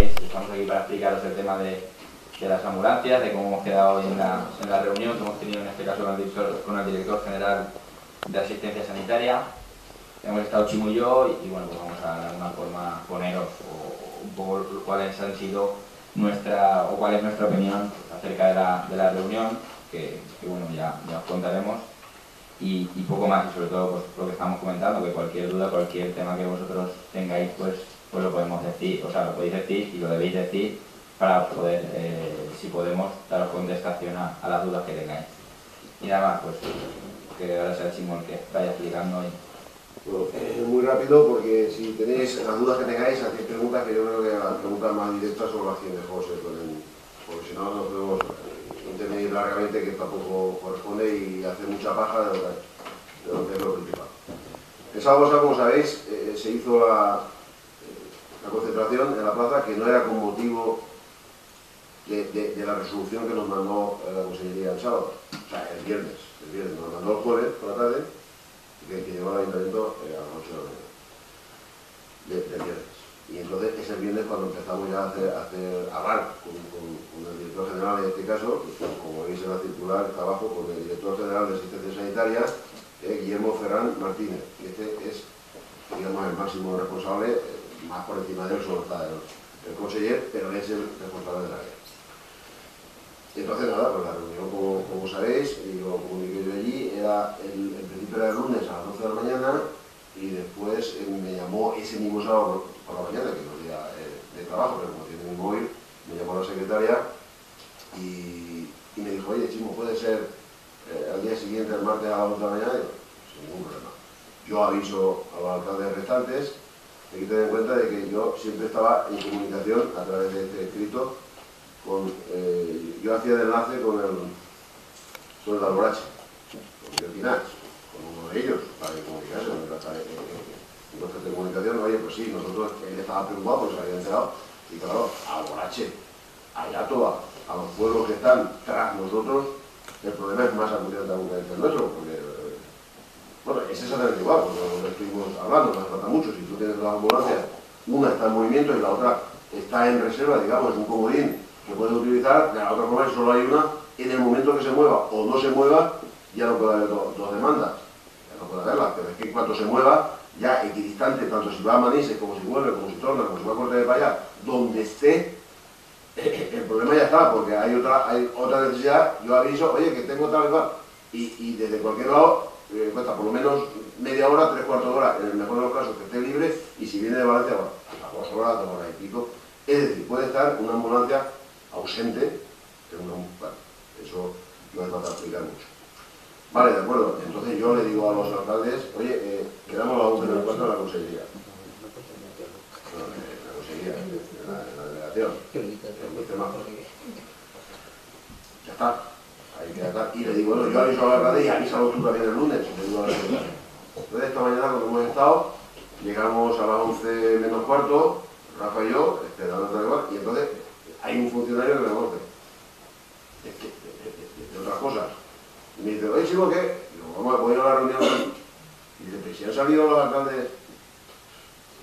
Estamos aquí para explicaros el tema de las ambulancias, de cómo hemos quedado hoy en la reunión que hemos tenido en este caso con el director general de Asistencia Sanitaria. Hemos estado Chimo y yo y bueno, pues vamos a de alguna forma poneros un poco cuáles han sido cuál es nuestra opinión acerca de la reunión, que bueno, ya os contaremos. Y poco más, y sobre todo pues, lo que estamos comentando, que cualquier duda, cualquier tema que vosotros tengáis, pues lo podemos decir, o sea, lo podéis decir y lo debéis decir para poder, si podemos, daros contestación a las dudas que tengáis. Y nada más, pues que ahora sea Chimo el que vaya explicando. Bueno, muy rápido, porque si tenéis las dudas que tengáis, hacéis preguntas que yo creo que las preguntas más directas son las que mejor se pueden, porque si no nos podemos intervenir largamente, que tampoco corresponde, y hacer mucha paja de lo que es lo principal. En Zaragoza, como sabéis, se hizo la concentración en la plaza, que no era con motivo de la resolución que nos mandó la Consellería el sábado, o sea, el viernes nos mandó el jueves por la tarde, que llegó al Ayuntamiento a las 8 de la mañana del viernes. Y entonces es el viernes cuando empezamos ya a hablar con el director general, en este caso, como veis en la circular, está abajo, con el director general de Asistencia Sanitaria, Guillermo Ferran Martínez. Y este es, digamos, el máximo responsable, más por encima de él solo está el conseller, pero es el responsable del área. Entonces, nada, pues la reunión, como sabéis, y lo comuniqué yo allí, era el principio era el lunes a las 12 de la mañana, y después me llamó ese mismo sábado por la mañana, que no es día de trabajo, pero como tiene mi móvil, me llamó la secretaria y me dijo, oye, Chimo, ¿puede ser al día siguiente, el martes a las 11 de la mañana? Y yo, sin ningún problema. Yo aviso a los alcaldes restantes, hay que tener en cuenta de que yo siempre estaba en comunicación a través de este escrito, yo hacía de enlace con el Alborache, con el Pinach, con uno de ellos, para comunicarse, entonces de comunicación, oye, pues sí, nosotros, él estaba preocupado porque se había enterado, y claro, Alborache, allá toda, a los pueblos que están tras nosotros, el problema es más acudiente aún que el nuestro, porque, bueno, es exactamente igual, porque lo que estuvimos hablando, no hace falta mucho, si tú tienes las ambulancias, una está en movimiento y la otra está en reserva, digamos, es un comodín que puedes utilizar, de la otra forma, si solo hay una, en el momento que se mueva o no se mueva, ya no puede haber dos demandas, ya no puede haberlas, pero es que en cuanto se mueva, ya equidistante, tanto si va a Manises, como si vuelve, como si torna, como si va a Corte de Payá, donde esté, el problema ya está, porque hay otra necesidad, yo aviso, oye, que tengo tal y desde cualquier lado, cuesta por lo menos media hora, 3/4 de hora, en el mejor de los casos, que esté libre, y si viene de Valencia, bueno, hasta 2 horas, 2 horas y pico, es decir, puede estar una ambulancia ausente, bueno, eso no hace falta explicar mucho. Vale, de acuerdo, entonces yo le digo a los alcaldes, oye, quedamos a las 11 menos 4 en la Consellería. No, en la Consellería, en la delegación, en mi tema. Ya está, ahí queda tal. Y le digo, bueno, yo aviso a la alcalde y avísalo tú también el lunes, le digo a la secretaria. Entonces esta mañana cuando hemos estado, llegamos a las 11 menos cuarto, Rafa y yo, esperando otra vez, y entonces hay un funcionario que me conoce de otras cosas. Y me dice, oye, Chico, ¿qué? Digo, vamos, voy a ir a la reunión. Y dice, pero si han salido los alcaldes,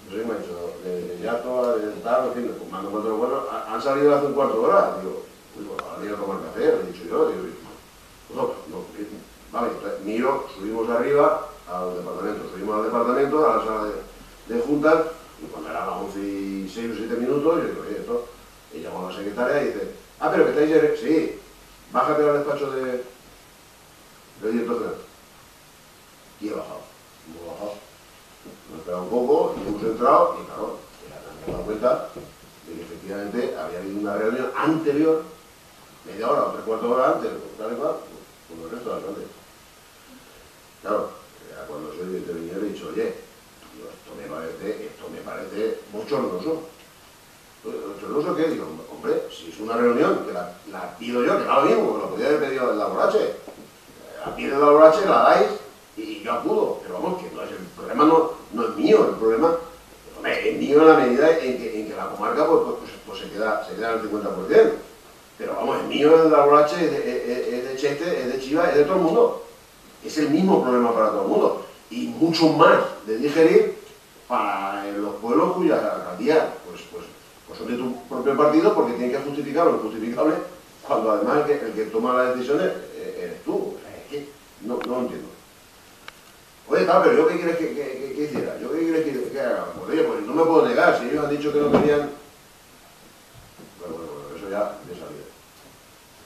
no sé qué me ha dicho, de Yato, de tal, en fin, mando cuatro vuelos, han salido hace un cuarto de hora. Digo, pues ahora voy a tomar café, le he dicho yo. Digo, no, vale, entonces, miro, subimos arriba al departamento, a la sala de juntas, y cuando eran las 11 y 6 o 7 minutos, yo digo, oye, esto, y llamo a la secretaria y dice, ah, pero que estáis, sí, bájate al despacho del director general. Y he bajado, hemos esperado un poco y hemos entrado, y claro, me he dado cuenta de que efectivamente había habido una reunión anterior, media hora o 3/4 de hora antes, tal y cual, con el resto de alcaldes. Claro, cuando soy intervenido he dicho, oye, esto me parece bochornoso. ¿Bochornoso qué? Digo, hombre, si es una reunión que la pido yo, que no lo mismo, que lo podía haber pedido el Alborache. La pido el Alborache, la dais y yo acudo. Pero vamos, que no es, el problema no es mío, el problema hombre, es mío en la medida en que la comarca pues se queda al 50%. Pero vamos, es mío el Alborache, es de Cheste, es de Chiva, es de todo el mundo. Es el mismo problema para todo el mundo. Y mucho más de digerir para los pueblos cuyas alcaldías pues son de tu propio partido porque tienen que justificar lo injustificable cuando además el que toma las decisiones eres tú. O sea, es que no entiendo. Oye, claro, pero ¿yo qué quieres que hiciera? ¿Yo qué quieres que haga? Pues oye, pues no me puedo negar, si ellos han dicho que no querían... Bueno, eso ya de salida.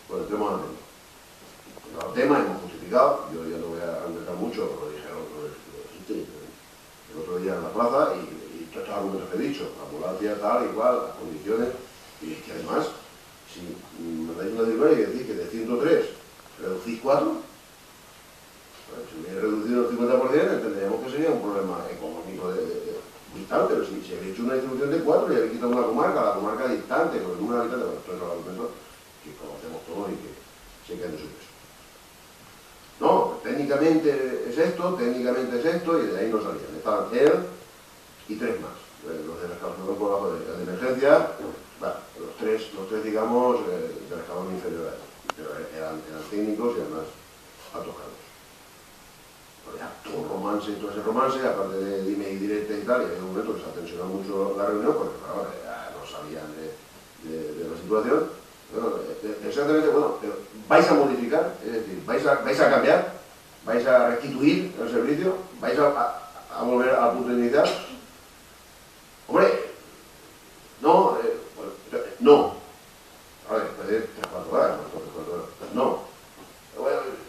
Bueno, entremos al tema. Pues al tema hemos justificado, yo ya no voy a empezar mucho, lo dijeron, el otro día en la plaza, y todos estos argumentos que he dicho, la ambulancia, tal, igual, las condiciones, y es que además, si me dais una discusión y decís que de 103 reducís 4, si hubiera reducido el 50%, entenderíamos que sería un problema económico vital, pero si se había hecho una distribución de 4 y había quitado una comarca, la comarca distante, con el número de habitantes, bueno, todos esos argumentos que conocemos todos y que se quedan en su peso. No, técnicamente es esto, y de ahí no salían. Estaban él y 3 más. Los del escalón por abajo de emergencia, bueno, los tres digamos, del escalón inferior a él. Pero eran técnicos y además altos cargos. Ya, todo ese romance, aparte de dime y directa y tal, y hay un momento que se ha tensionado mucho la reunión porque claro, ya no sabían de la situación. Bueno, exactamente, bueno, pero vais a modificar, es decir, vais a cambiar, vais a restituir el servicio, vais a volver al punto inicial. Hombre, no, no. A ver, puede ser 3-4 horas, no. Bueno,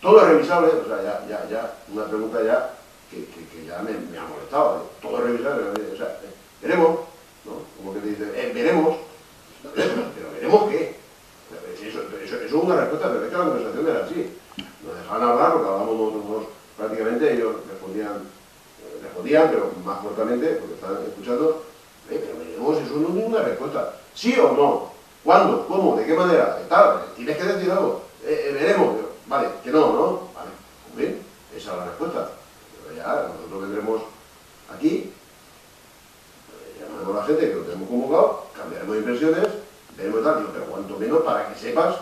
todo es revisable, o sea, ya una pregunta ya que ya me ha molestado. Todo es revisable, o sea, veremos, ¿no? Como que te dice, veremos, pero veremos qué. Eso es una respuesta, pero es que la conversación era así. Nos dejaban hablar porque hablábamos nosotros prácticamente, ellos respondían, pero más fuertemente, porque estaban escuchando, pero veremos, eso no es ninguna respuesta. ¿Sí o no? ¿Cuándo? ¿Cómo? ¿De qué manera? Tal, tienes que decir algo. Veremos. Vale, que no, ¿no? Vale, pues bien, esa es la respuesta. Pero ya nosotros vendremos aquí, llamaremos a la gente que lo tenemos convocado, cambiaremos impresiones, veremos tal, pero cuanto menos para que sepas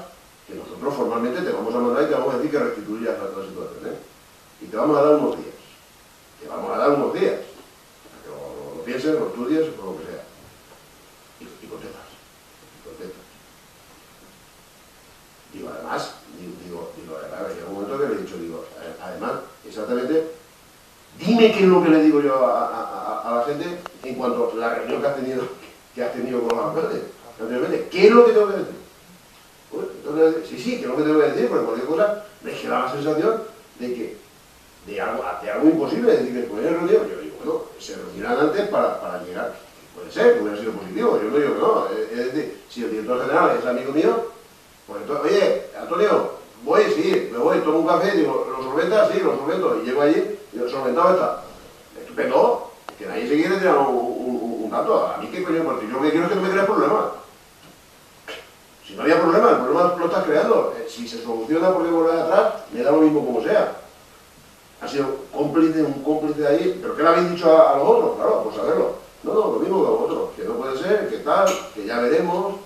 que nosotros formalmente te vamos a mandar y te vamos a decir que restituyas la situación, y te vamos a dar unos días. Te vamos a dar unos días. Para que lo pienses, lo estudies, o lo que sea. Y contestas. Digo, además, llega un momento que le he dicho, además, exactamente, dime qué es lo que le digo yo a la gente en cuanto a la reunión que has tenido con los alcaldes anteriormente. ¿Qué es lo que tengo que decir? Pues, entonces, sí, ¿qué es lo que tengo que decir? Porque cualquier cosa me queda la sensación de algo imposible, de decir que después de reunión, yo digo, bueno, se reunirán antes para llegar. Puede ser, que hubiera sido positivo, yo no digo que no. Es decir, si el director general es amigo mío, pues entonces, oye, Antonio, me voy, tomo un café, digo, ¿lo solventas? Sí, lo solvento. Y llego allí, y lo solventado está. Estupendo, que nadie se quiere tirar un dato. A mí qué coño, porque yo lo que quiero es que no me crees problemas. Si no había problema, el problema lo estás creando. Si se soluciona porque volver atrás, me da lo mismo como sea. Ha sido un cómplice de ahí, pero ¿qué le habéis dicho a los otros? Claro, pues saberlo. No, lo mismo que a vosotros, que no puede ser, que tal, que ya veremos,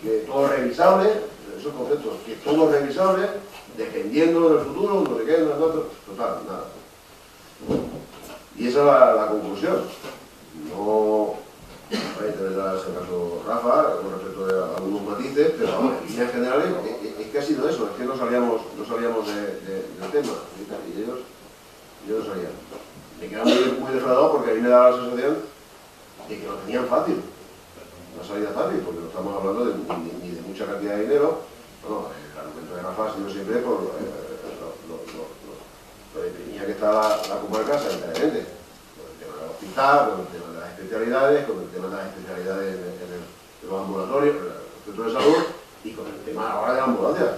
que todo es revisable. Esos conceptos, que todo es revisable, dependiendo del futuro, no sé qué, total, nada. Y esa es la conclusión. No hay que ver el caso Rafa, con respecto a algunos matices, pero en líneas generales es que ha sido eso, es que no salíamos del tema, y ellos salían. Me quedaba muy defraudado porque a mí me daba la sensación de que lo tenían fácil. Una salida fácil, porque no estamos hablando ni de mucha cantidad de dinero. Bueno, el argumento de Rafa ha sido siempre por lo deprimida que está la comarca sanitariamente, con el tema del hospital, con el tema de las especialidades, con el tema de las especialidades en los ambulatorios, en los centros de salud, y con el tema ahora de la ambulancia.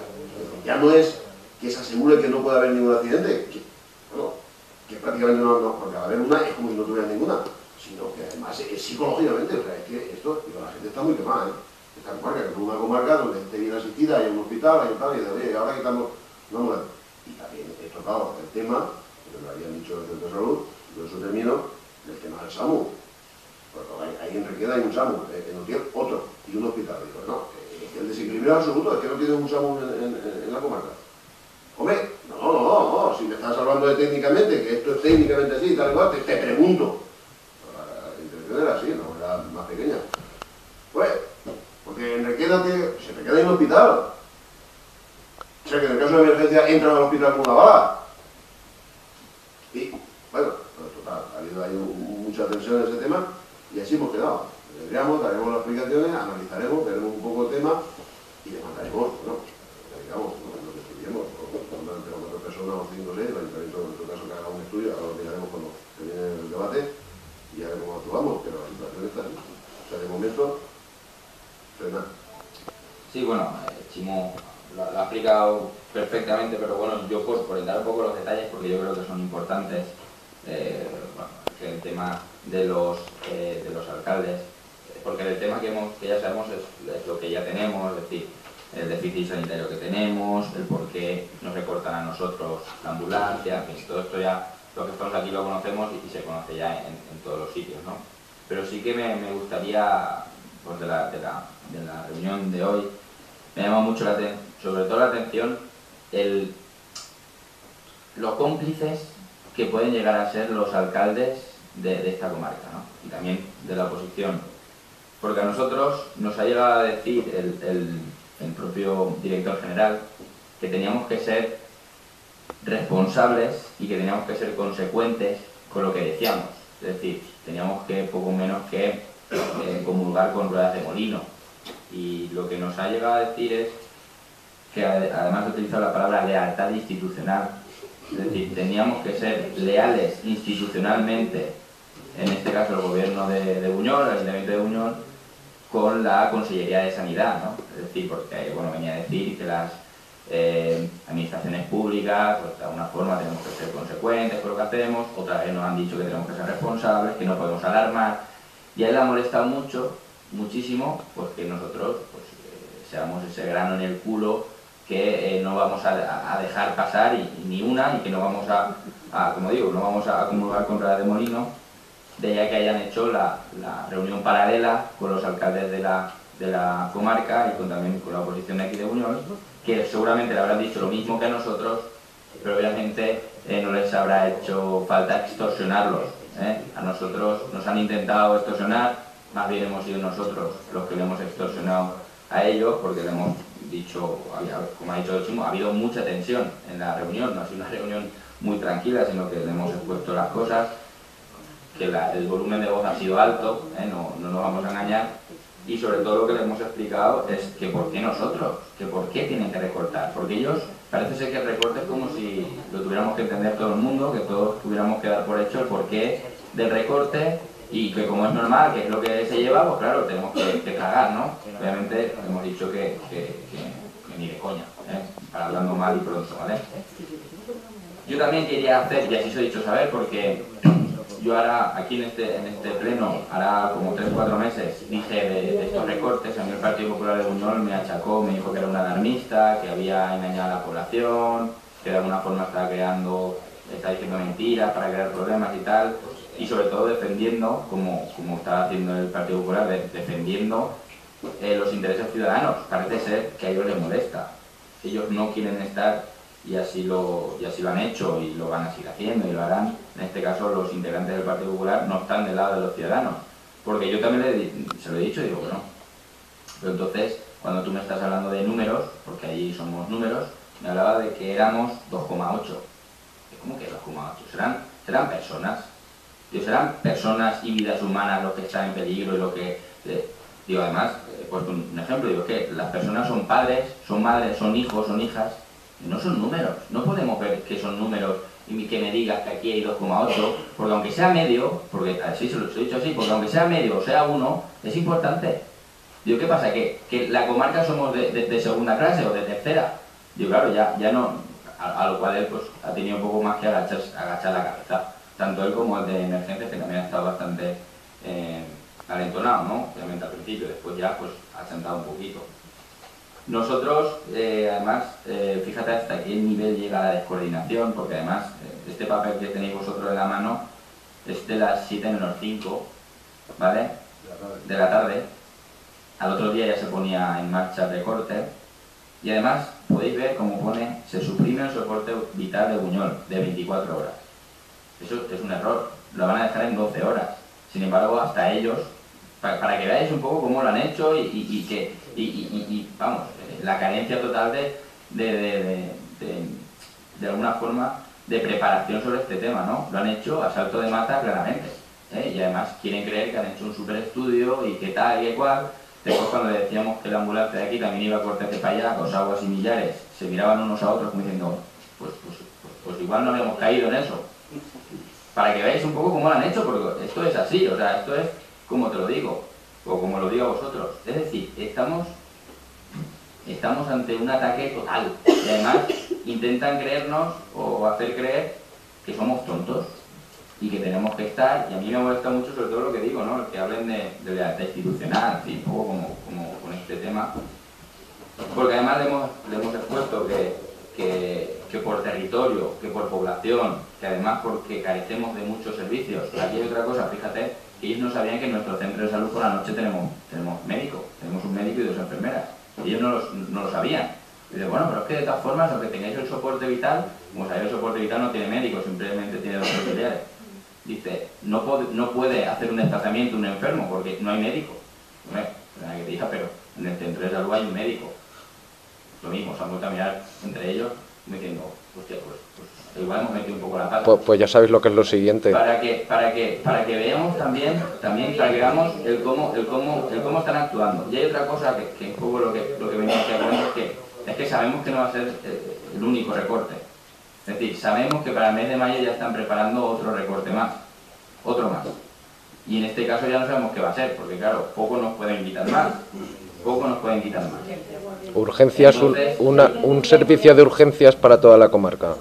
Ya no es que se asegure que no pueda haber ningún accidente, que prácticamente no, porque al haber una es como si no tuviera ninguna, sino que además es psicológicamente, o sea, es que esto, la gente está muy quemada, Esta comarca, que es una comarca donde esté bien asistida, hay un hospital, hay un tal, y de oye, ahora quitamos, no. Y también he tocado el tema, que me lo habían dicho del centro de salud, yo eso termino, del tema del SAMU. Porque ahí en Requeda hay un SAMU, en Utiel otro, y un hospital. Digo, no, es que el desequilibrio absoluto es que no tiene un SAMU en la comarca. Hombre, no, si me estás hablando de técnicamente, que esto es técnicamente así, tal y cual, te pregunto. La intención era así, no era más pequeña. quédate, se te queda en el hospital. O sea que en el caso de emergencia entran al hospital con una bala. Y, bueno, total, ha habido ahí mucha tensión en ese tema y así hemos quedado. Vendríamos, daremos las explicaciones, analizaremos, veremos un poco el tema y demandaremos, bueno, digamos, lo que estudiemos, entre 4 personas o 5 o 6, el ayuntamiento en nuestro caso que haga un estudio, ahora lo miraremos cuando termine el debate y a ver cómo actuamos, pero la situación está ahí. O sea, de momento, frenar. Sí, bueno, Chimo lo ha explicado perfectamente, pero bueno, yo por dar un poco los detalles, porque yo creo que son importantes, bueno, que el tema de los alcaldes, porque el tema que ya sabemos es lo que ya tenemos, es decir, el déficit sanitario que tenemos, el por qué nos recortan a nosotros la ambulancia, en fin, todo esto ya, los que estamos aquí lo conocemos y se conoce ya en todos los sitios, ¿no? Pero sí que me gustaría, pues de la reunión de hoy, me llama mucho sobre todo la atención los cómplices que pueden llegar a ser los alcaldes de esta comarca, ¿no? Y también de la oposición. Porque a nosotros nos ha llegado a decir el propio director general que teníamos que ser responsables y que teníamos que ser consecuentes con lo que decíamos. Es decir, teníamos que poco menos que comulgar con ruedas de molino. Y lo que nos ha llegado a decir es que, además de utilizar la palabra lealtad institucional, es decir, teníamos que ser leales institucionalmente, en este caso el gobierno de Buñol, el ayuntamiento de Buñol, con la Consellería de Sanidad, ¿no? Es decir, porque, bueno, venía a decir que las administraciones públicas, pues de alguna forma tenemos que ser consecuentes con lo que hacemos, otra vez nos han dicho que tenemos que ser responsables, que no podemos alarmar, y a él le ha molestado muchísimo, pues que nosotros pues, seamos ese grano en el culo que no vamos a dejar pasar ni una, y que no vamos como digo, no vamos a comulgar con ruedas de molino, de ya que hayan hecho la reunión paralela con los alcaldes de la comarca y también con la oposición de aquí de Buñol, que seguramente le habrán dicho lo mismo que a nosotros, pero obviamente no les habrá hecho falta extorsionarlos, ¿eh? A nosotros nos han intentado extorsionar, más bien hemos sido nosotros los que le hemos extorsionado a ellos, porque le hemos dicho, como ha dicho Chimo, ha habido mucha tensión en la reunión, no ha sido una reunión muy tranquila, sino que le hemos expuesto las cosas, que el volumen de voz ha sido alto, no nos vamos a engañar, y sobre todo lo que les hemos explicado es que por qué nosotros, que por qué tienen que recortar, porque ellos parece ser que el recorte es como si lo tuviéramos que entender todo el mundo, que todos tuviéramos que dar por hecho el porqué del recorte, y que como es normal, que es lo que se lleva, pues claro, tenemos que tragar, ¿no? Obviamente hemos dicho que ni de coña, para hablando mal y pronto, ¿vale? Yo también quería hacer, y así os he dicho saber, porque yo ahora, aquí en este pleno, hará como 3 o 4 meses, dije de estos recortes. A mí el Partido Popular de Buñol me achacó, me dijo que era un alarmista, que había engañado a la población, que de alguna forma estaba diciendo mentiras para crear problemas y tal, y sobre todo defendiendo, como estaba haciendo el Partido Popular, defendiendo los intereses ciudadanos. Parece ser que a ellos les molesta. Ellos no quieren estar, y así lo han hecho y lo van a seguir haciendo y lo harán. En este caso, los integrantes del Partido Popular no están del lado de los ciudadanos, porque yo también se lo he dicho y digo, bueno, pero entonces cuando tú me estás hablando de números, porque allí somos números, me hablaba de que éramos 2,8. ¿Cómo que 2,8? Serán personas. Digo, serán personas y vidas humanas los que están en peligro y lo que... digo, además, pues un ejemplo, digo que las personas son padres, son madres, son hijos, son hijas, no son números. No podemos ver que son números y que me digas que aquí hay 2,8, porque aunque sea medio, porque así se lo he dicho así, porque aunque sea medio o sea 1, es importante. Digo, ¿qué pasa? ¿Que la comarca somos de segunda clase o de tercera? Digo, claro, ya no, a lo cual él pues ha tenido un poco más que agachar la cabeza. Tanto él como el de emergencias, que también ha estado bastante alentonado, ¿no? Obviamente al principio, después ya pues ha sentado un poquito. Nosotros, además, fíjate hasta qué nivel llega la descoordinación, porque además este papel que tenéis vosotros en la mano es de las 7 menos 5, ¿vale? De la tarde. Al otro día ya se ponía en marcha el recorte, y además podéis ver cómo pone: se suprime el soporte vital de Buñol de 24 horas. Eso es un error, lo van a dejar en 12 horas. Sin embargo, hasta ellos para que veáis un poco cómo lo han hecho vamos, la carencia total de alguna forma de preparación sobre este tema, ¿no? Lo han hecho a salto de mata claramente, ¿eh? Y además quieren creer que han hecho un super estudio y que tal y que cual. Después, cuando decíamos que la ambulancia de aquí también iba a cortarse para allá con aguas similares, se miraban unos a otros como diciendo, pues igual no habíamos caído en eso. Para que veáis un poco cómo lo han hecho, porque esto es así, o sea, esto es como te lo digo, o como lo digo a vosotros. Es decir, estamos ante un ataque total. Y además intentan creernos o hacer creer que somos tontos y que tenemos que estar, y a mí me molesta mucho sobre todo lo que digo, ¿no? Que hablen de lealtad institucional, un poco como con este tema, porque además le hemos expuesto que por territorio, que por población, que además porque carecemos de muchos servicios. Aquí hay otra cosa, fíjate, que ellos no sabían que en nuestro centro de salud por la noche tenemos médico, tenemos un médico y 2 enfermeras. Ellos no lo sabían. Y dice, bueno, pero es que de todas formas, aunque tengáis el soporte vital, como sabéis, el soporte vital no tiene médico, simplemente tiene 2 auxiliares. Dice, no puede hacer un desplazamiento un enfermo porque no hay médico. No es, que te diga, pero en el centro de salud hay un médico. Lo mismo, se han vuelto a mirar entre ellos diciendo, hostia, pues igual hemos metido un poco la pata. Pues ya sabéis lo que es lo siguiente. Para que veamos también para que veamos el cómo están actuando. Y hay otra cosa que es un poco lo que venimos hablando, es que sabemos que no va a ser el único recorte. Es decir, sabemos que para el mes de mayo ya están preparando otro recorte más, otro más. Y en este caso ya no sabemos qué va a ser, porque claro, poco nos pueden quitar más. Urgencias, entonces, un servicio de urgencias para toda la comarca.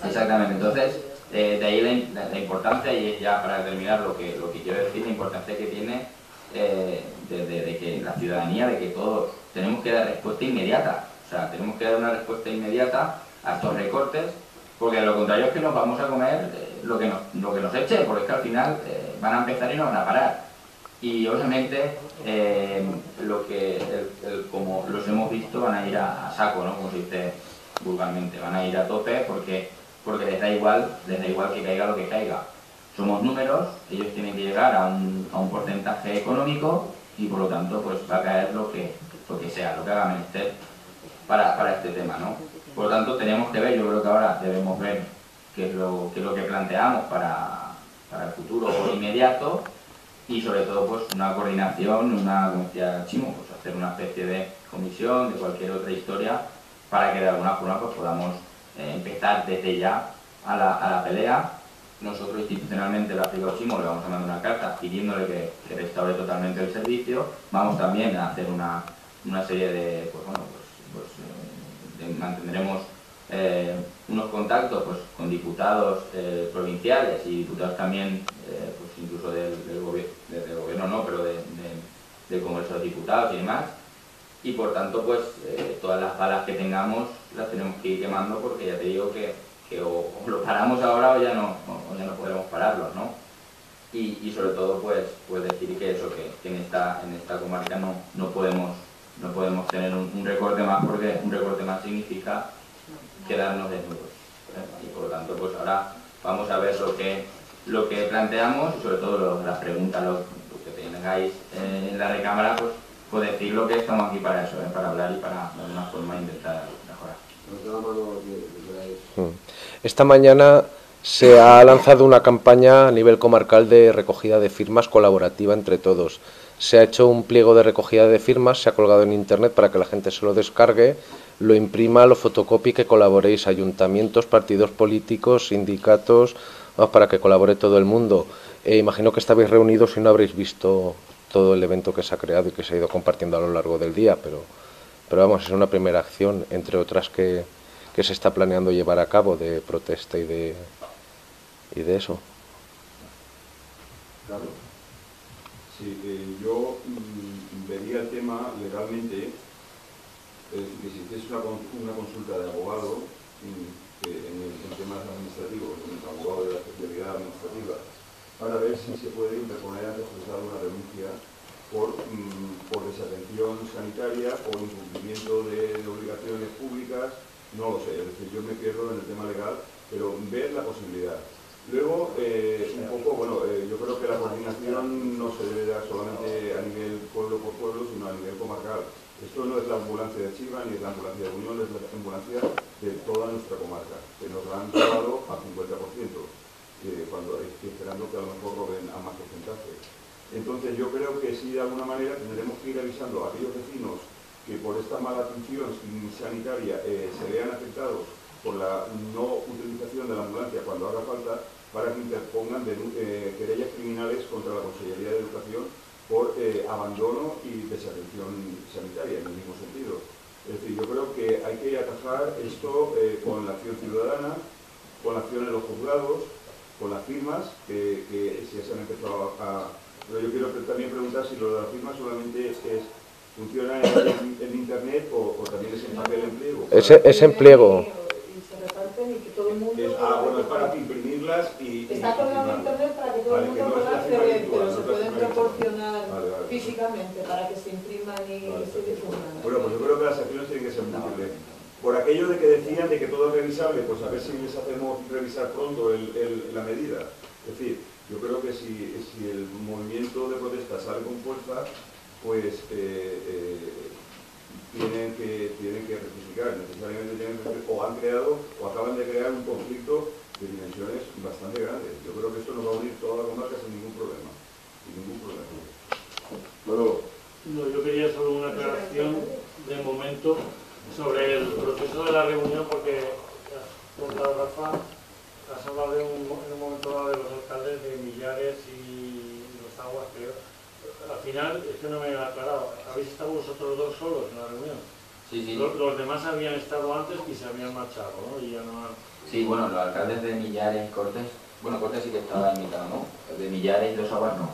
Exactamente, entonces de ahí la importancia, y ya para terminar lo que quiero decir, la importancia que tiene de que la ciudadanía, de que todos tenemos que dar respuesta inmediata. O sea, tenemos que dar una respuesta inmediata a estos recortes, porque de lo contrario es que nos vamos a comer lo que nos eche, porque es que al final van a empezar y no van a parar. Y obviamente, como los hemos visto, van a ir a saco, ¿no? Como se dice vulgarmente, van a ir a tope porque les da igual que caiga lo que caiga. Somos números, ellos tienen que llegar a un porcentaje económico y por lo tanto pues va a caer lo que sea, lo que haga menester para este tema, ¿no? Por lo tanto tenemos que ver, yo creo que ahora debemos ver qué es lo que planteamos para el futuro inmediato. Y sobre todo pues una coordinación, como decía Chimo, pues hacer una especie de comisión de cualquier otra historia para que de alguna forma pues podamos empezar desde ya a la pelea. Nosotros institucionalmente, lo ha explicado Chimo, le vamos a mandar una carta pidiéndole que restaure totalmente el servicio. Vamos también a hacer una serie de, mantendremos unos contactos pues, con diputados provinciales y diputados también pues incluso del gobierno no, pero del Congreso de Diputados y demás, y por tanto pues todas las balas que tengamos las tenemos que ir quemando, porque ya te digo que o lo paramos ahora o ya no podemos pararlos, ¿no? Y sobre todo pues decir que eso, que en esta comarca no podemos tener un recorte más, porque un recorte más significa quedarnos desnudos, ¿eh? Y por lo tanto pues ahora vamos a ver lo que planteamos, y sobre todo las preguntas, lo que tengáis en la recámara, pues decirlo, que estamos aquí para eso, para hablar y para de alguna forma intentar mejorar. Esta mañana se ha lanzado una campaña a nivel comarcal de recogida de firmas colaborativa entre todos. Se ha hecho un pliego de recogida de firmas, se ha colgado en internet para que la gente se lo descargue, lo imprima, lo fotocopie, que colaboréis ayuntamientos, partidos políticos, sindicatos, para que colabore todo el mundo. Imagino que estabais reunidos y no habréis visto todo el evento que se ha creado y que se ha ido compartiendo a lo largo del día, pero vamos, es una primera acción, entre otras que se está planeando llevar a cabo, de protesta y de eso. Claro. Sí, yo vería el tema legalmente, que si es una consulta de abogado en temas administrativos, con el abogado de la especialidad administrativa, para ver si se puede interponer ante el juzgado una denuncia por desatención sanitaria o incumplimiento de obligaciones públicas, no lo sé, es decir, yo me pierdo en el tema legal, pero ver la posibilidad. Luego, un poco, bueno, yo creo que la coordinación no se debe dar solamente a nivel pueblo por pueblo, sino a nivel comarcal. Esto no es la ambulancia de Chiva ni es la ambulancia de Buñol, es la ambulancia de toda nuestra comarca, que nos la han llevado al 50%, cuando estoy esperando que a lo mejor roben a más porcentaje. Entonces yo creo que sí, de alguna manera tendremos que ir avisando a aquellos vecinos que por esta mala atención sanitaria se vean afectados por la no utilización de la ambulancia cuando haga falta, para que interpongan querellas criminales contra la Consellería de Educación por abandono y desatención sanitaria, en el mismo sentido. Es decir, yo creo que hay que atajar esto con la acción ciudadana, con la acción en los juzgados, con las firmas, que si se han empezado a... Pero yo quiero también preguntar si lo de las firmas solamente funciona en Internet o también es en papel en pliego. Es en pliego. Y que todo el mundo... bueno, es para imprimirlas y... Está colgado en Internet para que todo el mundo pueda acceder, pero se pueden proporcionar físicamente para que se impriman y se difundan. Bueno, pues yo creo que las acciones tienen que ser múltiples. Por aquello de que decían de que todo es revisable, pues a ver si les hacemos revisar pronto la medida. Es decir, yo creo que si el movimiento de protesta sale con fuerza, pues tienen que rectificar, necesariamente o han creado o acaban de crear un conflicto de dimensiones bastante grandes. Yo creo que esto nos va a unir toda la comarca sin ningún problema. Bueno, No, yo quería solo una aclaración de momento sobre el proceso de la reunión, porque has contado, Rafa, has hablado en un momento dado de los alcaldes de Millares y Los Aguas, creo. Al final, es que no me ha aclarado, ¿habéis estado vosotros dos solos en la reunión? Sí, sí. Los demás habían estado antes y se habían marchado, ¿no? Y ya no han... Sí, bueno, los alcaldes de Millares y Cortes, bueno, Cortes sí que estaba invitado, ¿no? El de Millares y Los Aguas no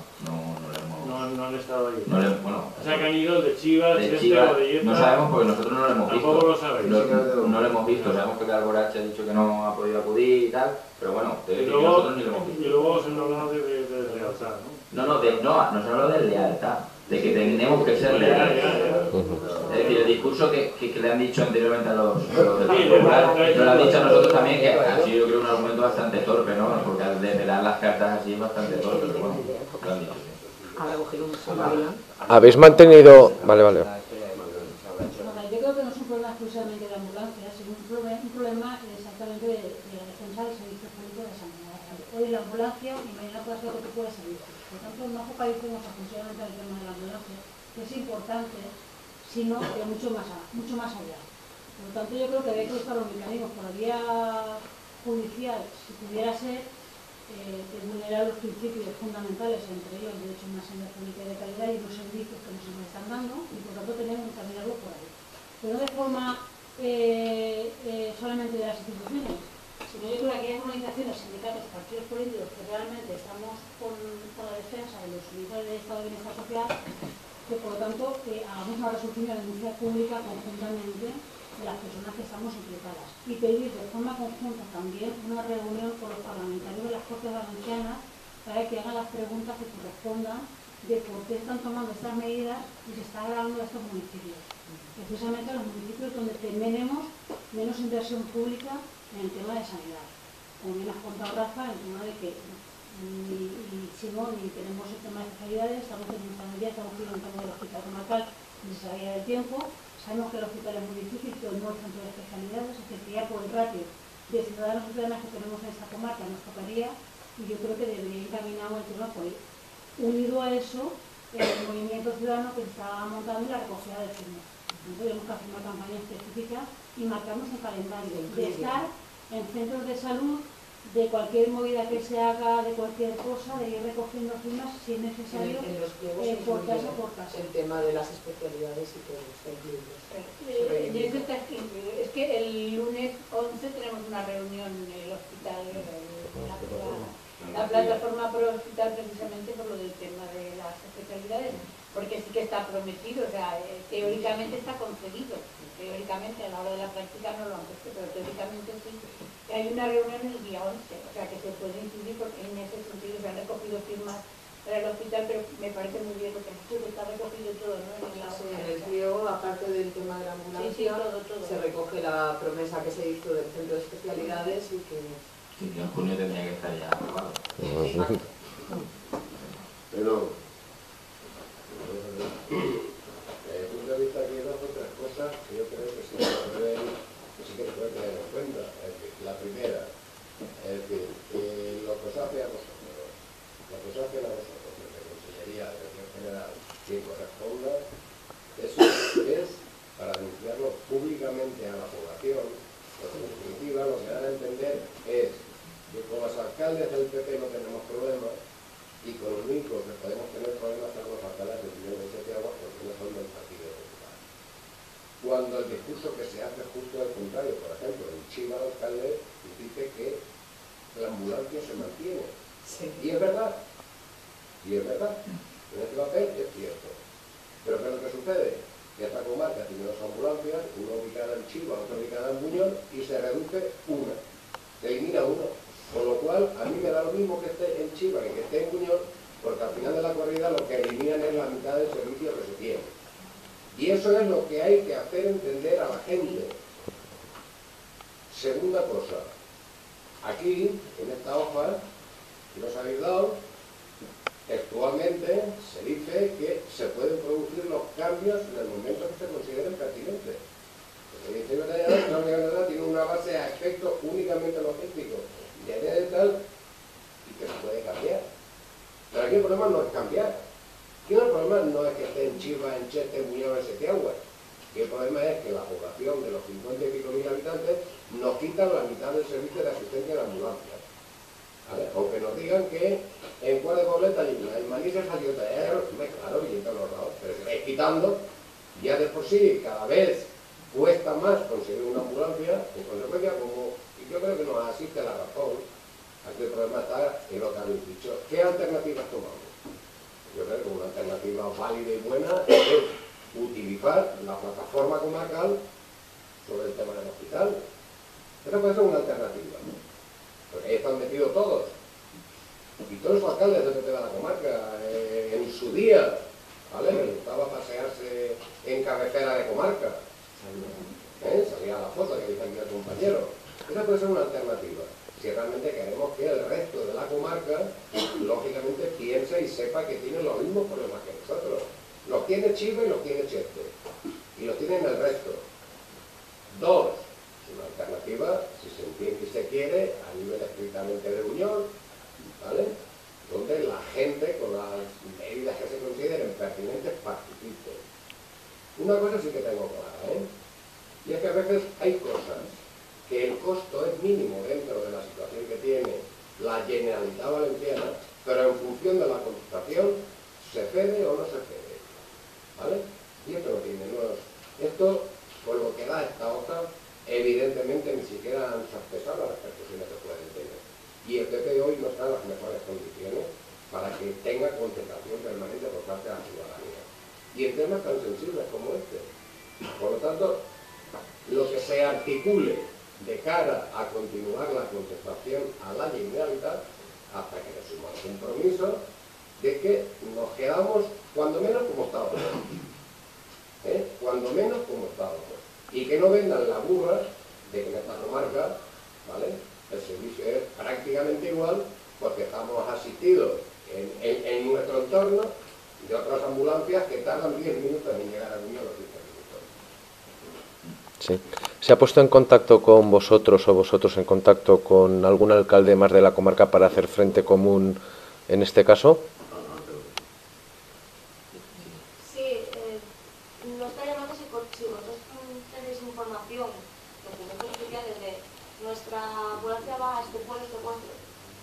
le hemos... No han estado ahí. Bueno, o sea, que han ido el de Chivas, de este Chivas, o de Yeta. no sabemos porque nosotros no lo hemos visto. Tampoco lo sabéis. No lo hemos visto, sabemos que Calvorache ha dicho que no ha podido acudir y tal, pero bueno, nosotros ni lo hemos visto. Y luego se nos hablado de lealtad, ¿no? Nos habló de lealtad, de que tenemos que ser leales. Es decir, el discurso que le han dicho anteriormente a los del Partido Popular, nos lo han dicho a nosotros también, que ha sido, yo creo, un argumento bastante torpe, ¿no? Porque al desvelar las cartas así es bastante torpe, pero bueno, lo han dicho. ¿Habéis mantenido...? Vale. Yo creo que no es un problema exclusivamente de la ambulancia, sino un problema exactamente de la defensa del servicio público de sanidad. Hoy la ambulancia y mañana puede ser otro tipo de servicios. Por tanto, no focalicemos exclusivamente en el tema de la ambulancia, que es importante, sino que mucho más allá. Por lo tanto, yo creo que había que buscar los mecanismos por la vía judicial, si pudiera ser, que vulnerar los principios fundamentales, entre ellos el derecho a una sanidad pública de calidad y los servicios que nos están dando, y por tanto tenemos que caminarlo por ahí. Pero no de forma solamente de las instituciones, sino yo creo que aquellas organizaciones, sindicatos, partidos políticos que realmente estamos con la defensa de los unitarios del Estado de Bienestar Social, que por lo tanto hagamos una resolución de la denuncia pública conjuntamente de las personas que estamos implicadas y pedir de forma conjunta también una reunión con los parlamentarios de las Cortes Valencianas para que hagan las preguntas que correspondan de por qué están tomando estas medidas y se está agravando a estos municipios. Precisamente los municipios donde tenemos menos inversión pública en el tema de sanidad. Como bien has contado, Rafa, el tema de que ni Simón ni tenemos el tema de especialidades, estamos en esta medida, estamos pidiendo un cambio del hospital comarcal ni se vaya del tiempo. Sabemos que el hospital es muy difícil, pero no es centro de especialidades, es que ya por el ratio de ciudadanos y ciudadanas que tenemos en esta comarca nos tocaría, y yo creo que debería ir encaminado el tema por ahí. Unido a eso, el movimiento ciudadano que está montando la recogida de firmas. Entonces tenemos que hacer una campaña específica y marcarnos un calendario de estar en centros de salud, de cualquier movida que se haga, de cualquier cosa, de ir recogiendo firmas si es necesario, por casa por casa. El tema de las especialidades y todo está incluido. Es que el lunes 11 tenemos una reunión en el hospital, la plataforma pro hospital, precisamente por lo del tema de las especialidades, porque sí que está prometido, o sea, teóricamente está concedido. Teóricamente, a la hora de la práctica no lo han puesto, pero teóricamente sí. Hay una reunión el día 11, o sea que se puede incidir porque en ese sentido se han recogido firmas para el hospital, pero me parece muy bien lo que has dicho, que está recogido todo, ¿no? En el pliego, aparte del tema de la ambulancia, todo. Se recoge la promesa que se hizo del centro de especialidades y que Sí, que en junio tendría que estar ya aprobado. Pero desde el punto de vista aquí hay dos o tres cosas que yo creo que sí que se pueden tener en cuenta. Es decir, la primera, es decir, lo que os hace a vosotros, desde Consellería de Dirección General, quien corresponda, eso es para denunciarlo públicamente a la población, porque en definitiva lo que dan a entender es que con los alcaldes del PP no tenemos problemas, y con los únicos que podemos tener problemas son los alcaldes del Pinar de Siete Aguas, porque no son del Partido Popular. Cuando el discurso que se hace justo al contrario, por ejemplo, en Chiva el alcalde dice que la ambulancia se mantiene. Sí. Y es verdad. En este papel es cierto. Pero ¿qué es lo que sucede? Que esta comarca tiene dos ambulancias, una ubicada en Chiva, otra ubicada en Buñol, y se reduce una. Se elimina una. Con lo cual, a mí me da lo mismo que esté en Chiva que esté en Buñol, porque al final de la corrida lo que eliminan es la mitad del servicio que se tiene. Y eso es lo que hay que hacer entender a la gente. Segunda cosa, aquí, en esta hoja, que nos habéis dado, textualmente se dice que se pueden producir los cambios en el momento que se consideren pertinentes. El Ministerio de Sanidad tiene una base de aspectos únicamente logísticos, de tal, y que se puede cambiar. Pero aquí el problema no es cambiar. Aquí el problema no es que esté en Chiva, en Cheste, en Buñol, en Setiagua. Aquí el problema es que la población de los 50 y pico mil habitantes nos quitan la mitad del servicio de asistencia de ambulancia. ¿Vale? Aunque nos digan que en Cuadra de Pobleta y en Manises hay otra, claro, y en todos los lados, pero se va quitando, ya de por sí, cada vez cuesta más conseguir una ambulancia, en consecuencia, como, y yo creo que nos asiste la razón, aquí el problema está en lo que habéis dicho. ¿Qué alternativas tomamos? Yo creo que una alternativa válida y buena es utilizar la plataforma comarcal sobre el tema del hospital. Esa puede ser una alternativa, ¿no? Porque ahí están metidos todos. Y todos los alcaldes de la comarca, en su día, ¿vale? Me gustaba pasearse en cabecera de comarca. Salía la foto que dice aquí el compañero. Esa puede ser una alternativa. Si realmente queremos que el resto de la comarca, lógicamente, piense y sepa que tiene los mismos problemas que nosotros. Los tiene Chiva y los tiene Cheste. Y los tienen el resto. Dos, una alternativa, si se entiende y se quiere, a nivel estrictamente de unión, ¿vale? Donde la gente, con las medidas que se consideren pertinentes, participe. Una cosa sí que tengo clara, y es que a veces hay cosas que el costo es mínimo dentro de la situación que tiene la Generalitat Valenciana, pero en función de la contratación se cede o no se cede, ¿vale? Y esto no tiene nuevos. Esto, por lo que da esta hoja, evidentemente ni siquiera han sospechado las repercusiones que pueden tener. Y el PP hoy no está en las mejores condiciones para que tenga contestación permanente por parte de la ciudadanía. Y en temas tan sensibles como este. Por lo tanto, lo que se articule de cara a continuar la contestación a la Generalitat, hasta que le suma el compromiso de que nos quedamos cuando menos como estábamos. Cuando menos como estábamos. Y que no vendan la burra de que en esta comarca, ¿vale?, el servicio es prácticamente igual, porque estamos asistidos en nuestro entorno de otras ambulancias que tardan 10 minutos en llegar a Buñol, los 10 minutos. Sí. ¿Se ha puesto en contacto con vosotros o vosotros en contacto con algún alcalde más de la comarca para hacer frente común en este caso? Sí, nos está llamando si vosotros tenéis información, documentos oficiales de nuestra ambulancia va a este pueblo,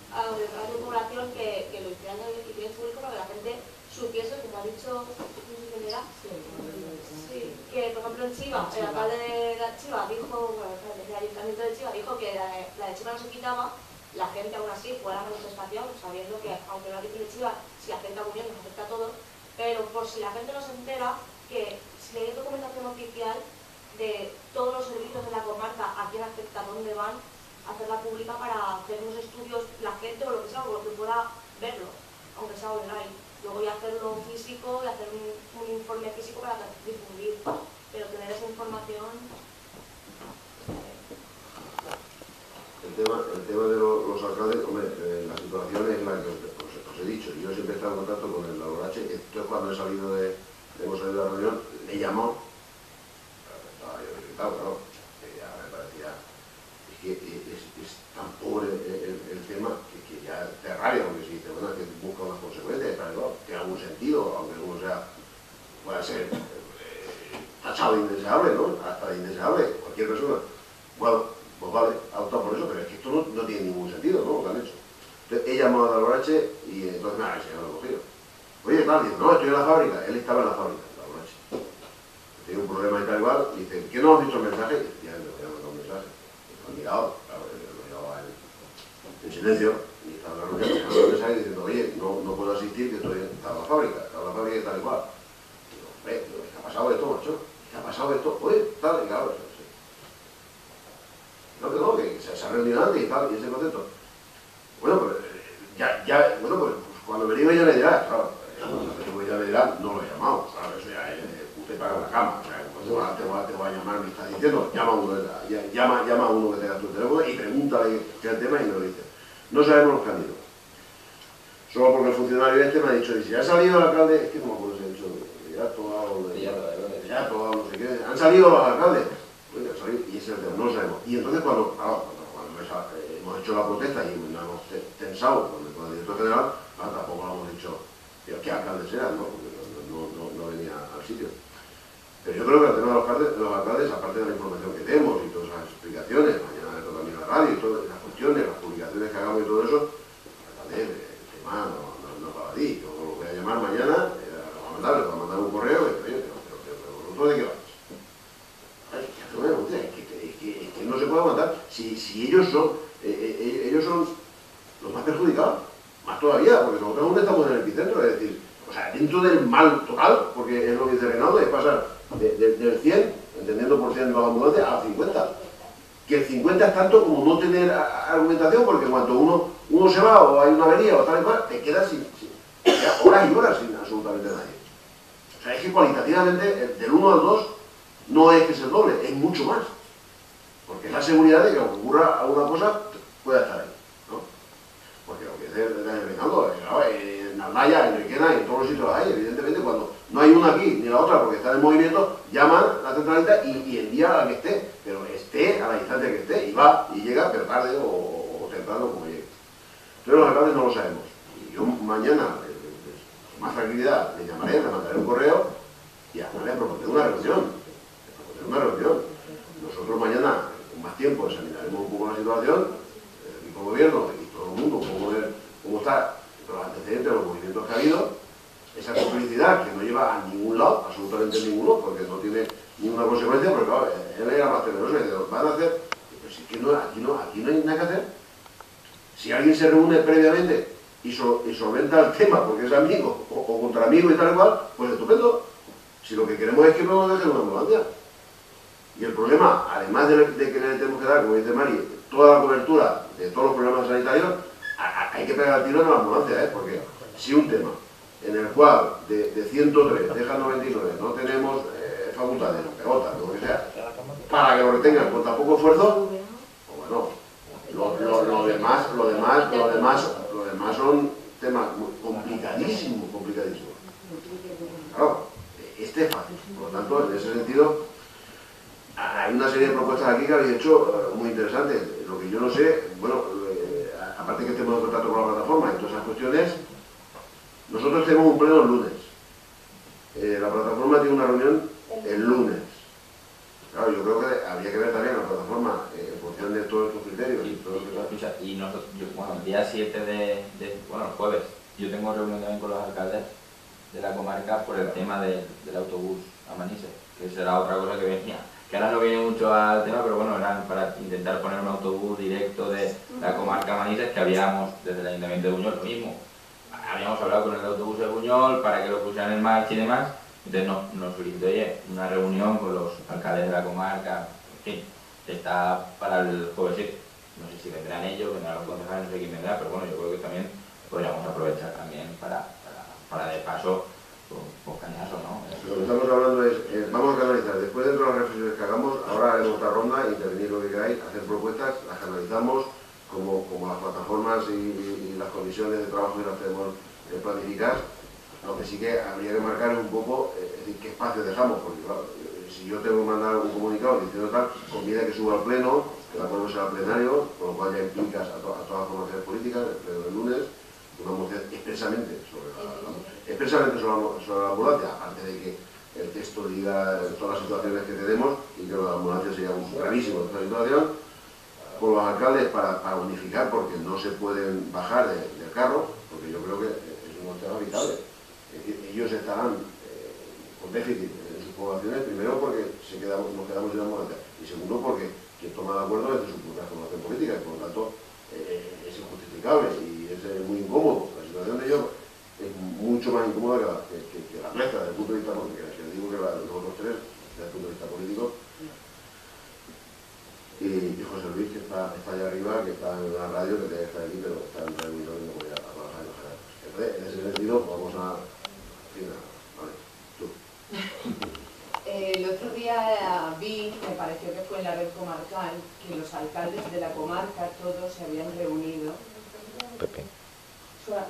a la población que lo hicieran en el equipo público para que la gente supiese, como ha dicho, sí, que por ejemplo en Chiva, el alcalde de la Chiva dijo, bueno, el ayuntamiento de Chiva dijo que la de Chiva no se quitaba, la gente aún así fue a la manifestación, sabiendo que aunque no dice de Chiva, si afecta a Buñol, nos afecta a todos, pero por si la gente no se entera, que si hay documentación oficial de todos los servicios de la comarca, a quién afecta, dónde van, hacerla pública para hacer unos estudios, la gente o lo que sea, o lo que pueda verlo, aunque sea online. Luego ya hacerlo físico y hacer un informe físico para difundir, pero tener esa información. El tema de los llamado, estaba yo irritado, claro, que ya me parecía, es que es tan pobre el tema que ya te rabia, porque si dice, bueno, es que busca unas consecuencias, para que tiene algún sentido, aunque uno sea, pueda ser tachado de indeseable, ¿no? Hasta de indeseable, cualquier persona. Bueno, pues vale, ha optado por eso, pero es que esto no tiene ningún sentido, ¿no? Lo que han hecho. Entonces, he llamado a Alborache y entonces, nada, el señor lo ha cogido. Oye, tal, dice, no, estoy en la fábrica. Él estaba en la fábrica, Alborache. Tenía un problema y tal igual, y dice, ¿qué no has visto el mensaje? Y ya me voy a mandar un mensaje. Y lo han mirado, claro, lo llevaba en silencio, y estaba en la reunión, me mandó un mensaje diciendo, oye, no puedo asistir, que estoy en la fábrica y tal igual. Y digo, ¿qué ha pasado esto, macho? ¿Qué ha pasado esto? Oye, tal, y claro, sí. No, que se ha reunido antes y tal, y ese concepto. Bueno, pues bueno, pues cuando me digo ya me dirá, claro, cuando ya me dirá, no lo he llamado, claro, eso ya es, usted paga la cama, o sea, cuando te voy a llamar, me está diciendo, llama a uno que tenga tu teléfono y pregúntale qué es el tema y me lo dice. No sabemos los candidatos. Solo porque el funcionario este me ha dicho, si ha salido el alcalde, es que no me acuerdo si ha dicho, ya todo, no sé qué, han salido los alcaldes. Oye, y ese es el tema, no lo sabemos. Y entonces cuando hemos hecho la protesta y nos hemos tensado con el director general, tampoco lo hemos dicho qué alcaldes eran, ¿no? Porque no venía al sitio. Pero yo creo que el tema de los alcaldes, aparte de la información que tenemos y todas las explicaciones, mañana esto también la radio y todas las cuestiones, las publicaciones que hagamos y todo eso, el tema no es para ti. Yo lo voy a llamar mañana, le voy a mandar un correo y oye, pero ¿de qué vas? Es que no se puede aguantar si ellos son los más perjudicados, más todavía, porque nosotros aún estamos en el epicentro, es decir, o sea, dentro del mal total, porque es lo que dice Reinaldo, es pasar del 100, entendiendo por 100 los ambulantes, a 50. Que el 50 es tanto como no tener argumentación, porque en cuanto uno se va o hay una avería o tal y cual, te quedas sin horas y horas sin absolutamente nadie. O sea, es que cualitativamente, del 1 al 2, no es que sea el doble, es mucho más. Porque es la seguridad de que ocurra alguna cosa, pueda estar ahí, ¿no? Porque lo que dice Reinaldo, en Aldaya, en Requena, en todos los sitios hay, evidentemente, cuando no hay una aquí ni la otra porque están en movimiento, llaman a la centralita y envía a que esté, pero esté a la distancia que esté, y va y llega, pero tarde o temprano como llegue. Entonces los alcaldes no lo sabemos. Y yo mañana, con más tranquilidad, le llamaré, le mandaré un correo y además le proponer una reunión. Nosotros mañana, con más tiempo, examinaremos un poco la situación, el equipo de gobierno y todo el mundo, cómo está los antecedentes, los movimientos que ha habido, esa complicidad que no lleva a ningún lado, absolutamente ninguno, porque no tiene ninguna consecuencia, pero claro, él era más temeroso y dice, van a hacer, pero si aquí no hay nada que hacer. Si alguien se reúne previamente y solventa el tema porque es amigo o contra amigo y tal y cual, pues estupendo. Si lo que queremos es que no nos dejen una ambulancia. Y el problema, además de que le tenemos que dar, como dice Mari, toda la cobertura de todos los problemas sanitarios, hay que pegar el tiro en la ambulancia, porque si un tema en el cual de 103 dejan 99, no tenemos facultades, pegotas, lo que sea, para que lo retengan con tan poco esfuerzo, pues bueno, lo demás son temas complicadísimos. Claro, este es fácil, por lo tanto, en ese sentido, hay una serie de propuestas aquí que habéis hecho muy interesantes. Lo que yo no sé, bueno, aparte que estemos en contacto con la plataforma y todas esas cuestiones, nosotros tenemos un pleno el lunes. La plataforma tiene una reunión el lunes. Claro, yo creo que habría que ver también la plataforma en función de todos estos criterios. Y nosotros, bueno, el día 7 bueno, el jueves, yo tengo reunión también con los alcaldes de la comarca por el tema del autobús a Manises, que será otra cosa que venía. Que ahora no viene mucho al tema, pero bueno, eran para intentar poner un autobús directo de la comarca Manises, que habíamos desde el Ayuntamiento de Buñol, lo mismo. Habíamos hablado con el autobús de Buñol para que lo pusieran en marcha y demás, entonces nos solicitó, oye, una reunión con los alcaldes de la comarca, en fin, está para el jueves 7. No sé si vendrán ellos, vendrán los concejales, no sé quién vendrá, pero bueno, yo creo que también podríamos aprovechar también para de paso, pues cañazo, ¿no? Lo que estamos hablando es, vamos a canalizar, después de todas las reflexiones que hagamos, ahora haremos otra ronda, intervenir lo que queráis, hacer propuestas, las canalizamos, como las plataformas y las comisiones de trabajo que las tenemos planificadas. Lo que sí que habría que marcar es un poco, es decir, qué espacio espacio dejamos, porque claro, si yo tengo que mandar un comunicado diciendo tal, conviene que suba al pleno, que el acuerdo sea al plenario, con lo cual ya implicas a todas las formaciones políticas, el pleno del lunes, una moción expresamente sobre la ambulancia, aparte de que el texto diga todas las situaciones que tenemos y que la ambulancia sería un gravísimo esta situación, con los alcaldes para unificar, porque no se pueden bajar del carro, porque yo creo que es un tema vital. Es decir, ellos estarán con déficit en sus poblaciones, primero porque nos quedamos sin ambulancia, y segundo porque quien toma de acuerdo es de su propia formación política, y por lo tanto es injustificable y es muy incómodo. La situación de ellos es mucho más incómoda que la nuestra desde el punto de vista político, que les digo que la de nosotros tres desde el punto de vista político. Y José Luis, que está allá arriba, que está en la radio, que tiene que estar aquí, pero está en reunión y no puede ir a trabajar en general. Entonces, en ese sentido, vamos a... Vale, tú. El otro día vi, me pareció que fue en la red comarcal, que los alcaldes de la comarca todos se habían reunido. PP.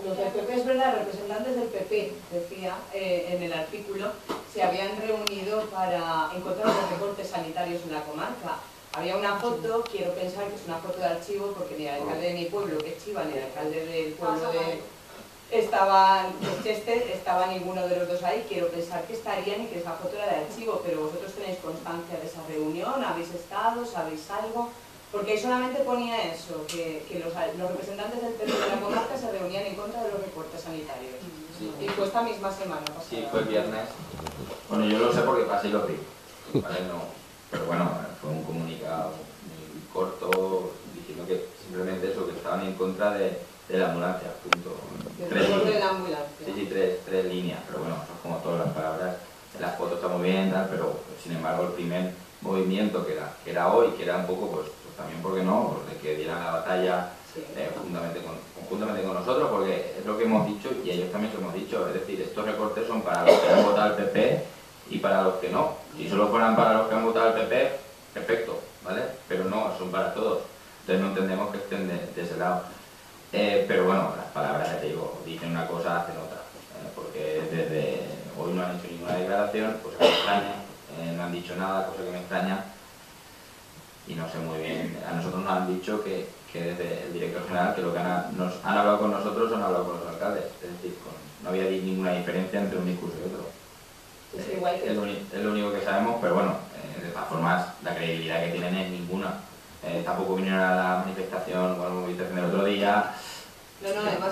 Los del PP, es verdad, representantes del PP, decía en el artículo, se habían reunido en contra de los recortes sanitarios en la comarca. Había una foto, quiero pensar que es una foto de archivo, porque ni el alcalde de mi pueblo, que es Chiva, ni el alcalde del pueblo de Chester, estaba ninguno de los dos ahí. Quiero pensar que estarían y que esa foto era de archivo, pero vosotros tenéis constancia de esa reunión, habéis estado, sabéis algo, porque ahí solamente ponía eso, que los representantes del PP de la comarca se reunían en contra de los recortes sanitarios. Sí. Y fue esta misma semana pasada. Sí, fue el viernes. Bueno, yo lo sé porque pasé y lo vi. ¿Vale? No. Pero bueno, fue un comunicado muy corto diciendo que simplemente eso, que estaban en contra de la ambulancia, punto. De la ambulancia. Sí, tres líneas, pero bueno, eso es como todas las palabras. En las fotos está muy bien, tal, pero sin embargo el primer movimiento que era hoy, que era un poco, pues también, ¿por qué no?, pues, de que dieran la batalla sí. conjuntamente con nosotros, porque es lo que hemos dicho y ellos también lo hemos dicho, es decir, estos recortes son para los que han votado al PP y para los que no. Si solo fueran para los que han votado al PP, perfecto, ¿vale? Pero no, son para todos. Entonces no entendemos que estén de ese lado. Pero bueno, las palabras, ya te digo, dicen una cosa, hacen otra. Porque desde hoy no han hecho ninguna declaración, cosa que me extraña. No han dicho nada, cosa que me extraña. Y no sé muy bien, a nosotros nos han dicho que desde el director general, que lo que nos han hablado con nosotros han hablado con los alcaldes. Es decir, no había ninguna diferencia entre un discurso y otro. Es lo único que sabemos, pero bueno, de todas formas la credibilidad que tienen es ninguna. Tampoco vinieron a la manifestación o a la movilización del otro día. No, además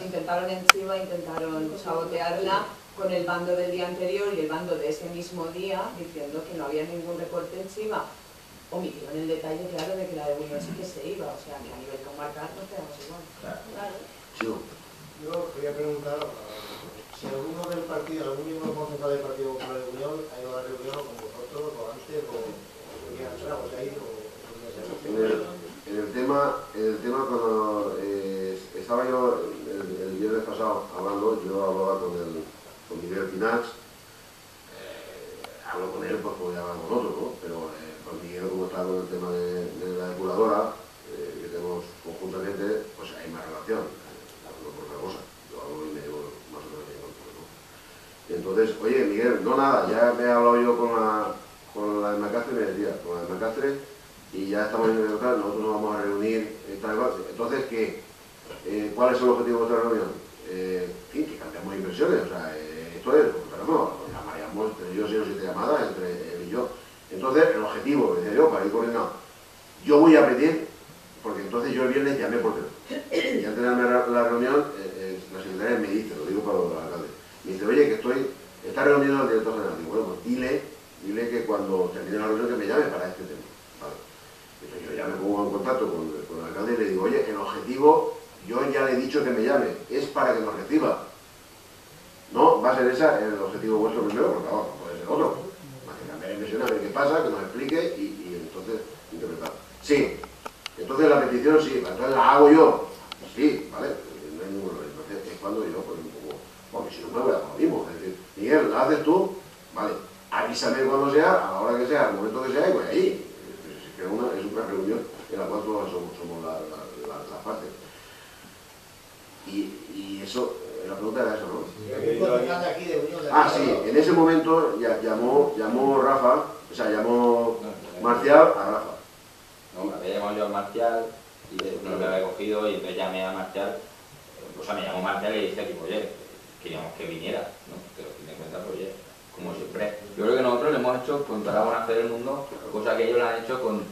intentaron en Chiva, intentaron sabotearla con el bando del día anterior y el bando de ese mismo día, diciendo que no había ningún recorte en Chiva. Omitieron el detalle, claro, de que la de Unión sí que se iba, o sea, que a nivel comarcal nos quedamos igual. Claro. Yo quería preguntar si alguno del partido, algún miembro concejal del Partido Popular de Unión ha ido a la reunión con vosotros, o antes, o quería entrar, o se ha ido, en el tema cuando estaba yo el viernes pasado hablando, yo hablaba con Miguel Pinax, hablo con él pues como ya hablo con otros, ¿no? Pero con Miguel, como está con el tema de la depuradora, que tenemos conjuntamente, pues hay más relación, no por otra cosa, yo hablo y me llevo más o menos bien con todo, ¿no? Y entonces, oye Miguel, no nada, ya me he hablado yo con la de Macastre, me decía, con la de Macastre, y ya estamos en el local, nosotros nos vamos a reunir, tal. Entonces, ¿cuál es el objetivo de nuestra reunión? Que cambiamos impresiones, o sea, esto es, nos llamaríamos entre yo 6 o 7 llamadas, entre él y yo. Entonces, el objetivo, decía yo, para ir coordinado, yo voy a pedir, porque entonces yo el viernes llamé por teléfono, y antes de la reunión, la secretaria me dice, lo digo para los alcaldes, me dice, oye, que está reuniendo el director general. Digo, bueno, pues dile que cuando termine la reunión que me llame para este tema. Vale. Entonces yo ya me pongo en contacto con el alcalde y le digo, oye, el objetivo, yo ya le he dicho que me llame, es para que nos reciba. No, va a ser ese el objetivo vuestro primero, porque no puede ser otro. Más que cambiar impresión, a ver qué pasa, que nos explique y entonces interpretar. Sí, entonces la petición sí, entonces la hago yo. Sí, ¿vale? No hay ningún problema. Entonces es cuando yo, pues un poco, porque si no me voy a lo mismo. Es decir, Miguel, ¿la haces tú? Vale, avísame cuando sea, a la hora que sea, al momento que sea, y voy allí. Es una reunión en la cual todos somos la parte. Y eso, el la pregunta era eso, ¿no? Un concejal de aquí de Unión de Ah, sí, en ese momento llamó Rafa, o sea, llamó Marcial a Rafa. No, me había llamado yo a Marcial y no me había cogido y entonces llamé a Marcial, o sea, me llamó Marcial y dije, tipo, oye, queríamos que viniera, ¿no? Pero a fin de cuentas, pues, oye, como siempre, yo creo que nosotros lo hemos hecho con toda la buena fe del mundo, cosa que ellos lo han hecho con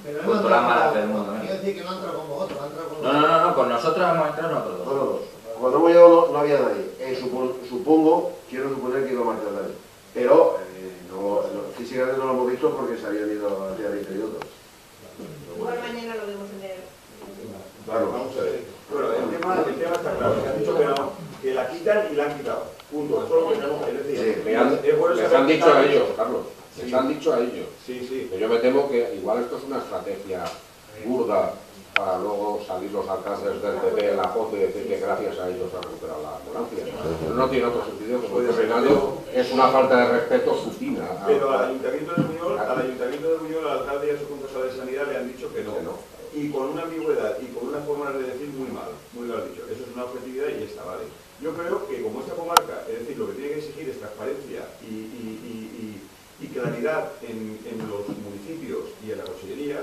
toda la mala fe del mundo. Quiero decir que no ha entrado con vosotros, ha entrado con No, con nosotros hemos entrado nosotros dos. No. Cuando hemos llegado no había nadie. Supongo, quiero suponer que iba a marchar nadie. Pero físicamente no lo hemos visto porque se habían ido hacía 20 minutos. Igual mañana lo vemos en el... Claro, vamos a ver. Bueno, el tema está claro. Se han dicho que la quitan y la han quitado. Punto. Eso es lo que tenemos que decir. Les han dicho a ellos, Carlos. Les han dicho a ellos. Sí. Yo me temo que igual esto es una estrategia burda para luego salir los alcaldes del PP en la foto y decir que gracias a ellos han recuperado la ambulancia. Pero no tiene otro sentido que el escenario es una falta de respeto sutina. Pero al Ayuntamiento de Buñol, al alcalde y a su concejal de Sanidad le han dicho que no. Y con una ambigüedad y con una forma de decir muy mal dicho. Eso es una objetividad y está, vale. Yo creo que como esta comarca, es decir, lo que tiene que exigir es transparencia y claridad en los municipios y en la consellería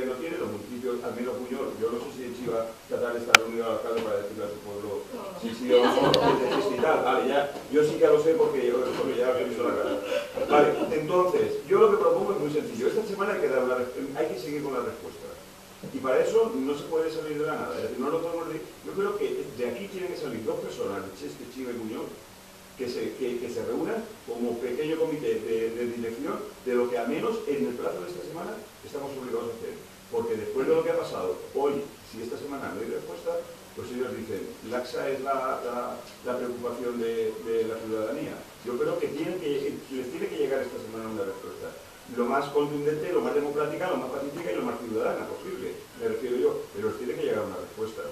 no tiene, los municipios, al menos Buñol, yo no sé si Chiva tratar de estar reunido al alcalde para decirle a su pueblo si sí o no, y tal, vale, ya, yo sí que lo sé porque ya he visto la cara. Vale, entonces, yo lo que propongo es muy sencillo, esta semana hay que seguir con la respuesta. Y para eso no se puede salir de la nada, es decir, no lo podemos decir. Yo creo que de aquí tienen que salir dos personas, Chesque, Chiva y Buñol, que se reúnan como pequeño comité de dirección de lo que al menos en el plazo de esta semana estamos obligados a hacer. Porque después de lo que ha pasado hoy, si esta semana no hay respuesta, pues ellos dicen, laxa es la preocupación de la ciudadanía. Yo creo que les tiene que llegar esta semana una respuesta. Lo más contundente, lo más democrática, lo más pacífica y lo más ciudadana posible, me refiero yo, pero les tiene que llegar una respuesta.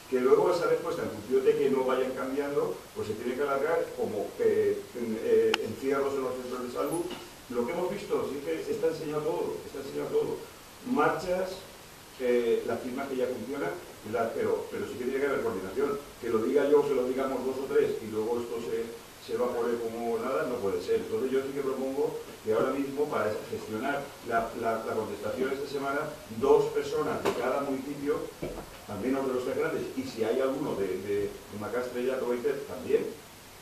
Que luego esa respuesta, en función de que no vayan cambiando, pues se tiene que alargar como encierros en los centros de salud. Lo que hemos visto, sí que está enseñado todo. Marchas, las firmas que ya funcionan, pero sí que tiene que haber coordinación. Que lo diga yo, que lo digamos dos o tres, y luego esto se va a poner como nada, no puede ser. Entonces yo sí que propongo que ahora mismo, para gestionar la contestación esta semana, dos personas de cada municipio, al menos de los tres grandes, y si hay alguno de Macastre y Atobaiter también,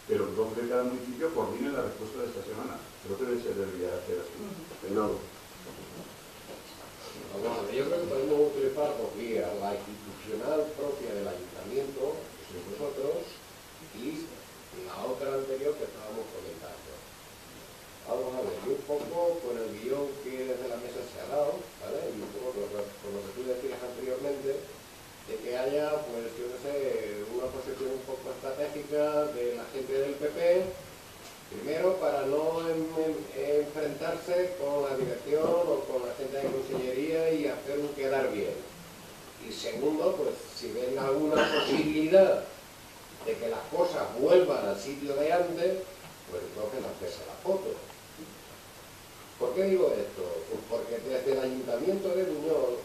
pero dos de cada municipio coordinen la respuesta de esta semana. Creo que se debería hacer así. No. Vamos a ver, yo creo que podemos utilizar por vía la institucional propia del ayuntamiento, que sois vosotros, y la otra anterior que estábamos comentando. Vamos a ver, y un poco con el guión que desde la mesa se ha dado, ¿vale? Y un poco con lo que tú decías anteriormente, de que haya, pues, yo no sé, una posición un poco estratégica de la gente del PP, primero para no enfrentarse con la dirección o con la gente de consellería y hacer un quedar bien. Y segundo, pues, si ven alguna posibilidad de que las cosas vuelvan al sitio de antes, pues entonces hacerse la foto. ¿Por qué digo esto? Pues porque desde el Ayuntamiento de Buñol,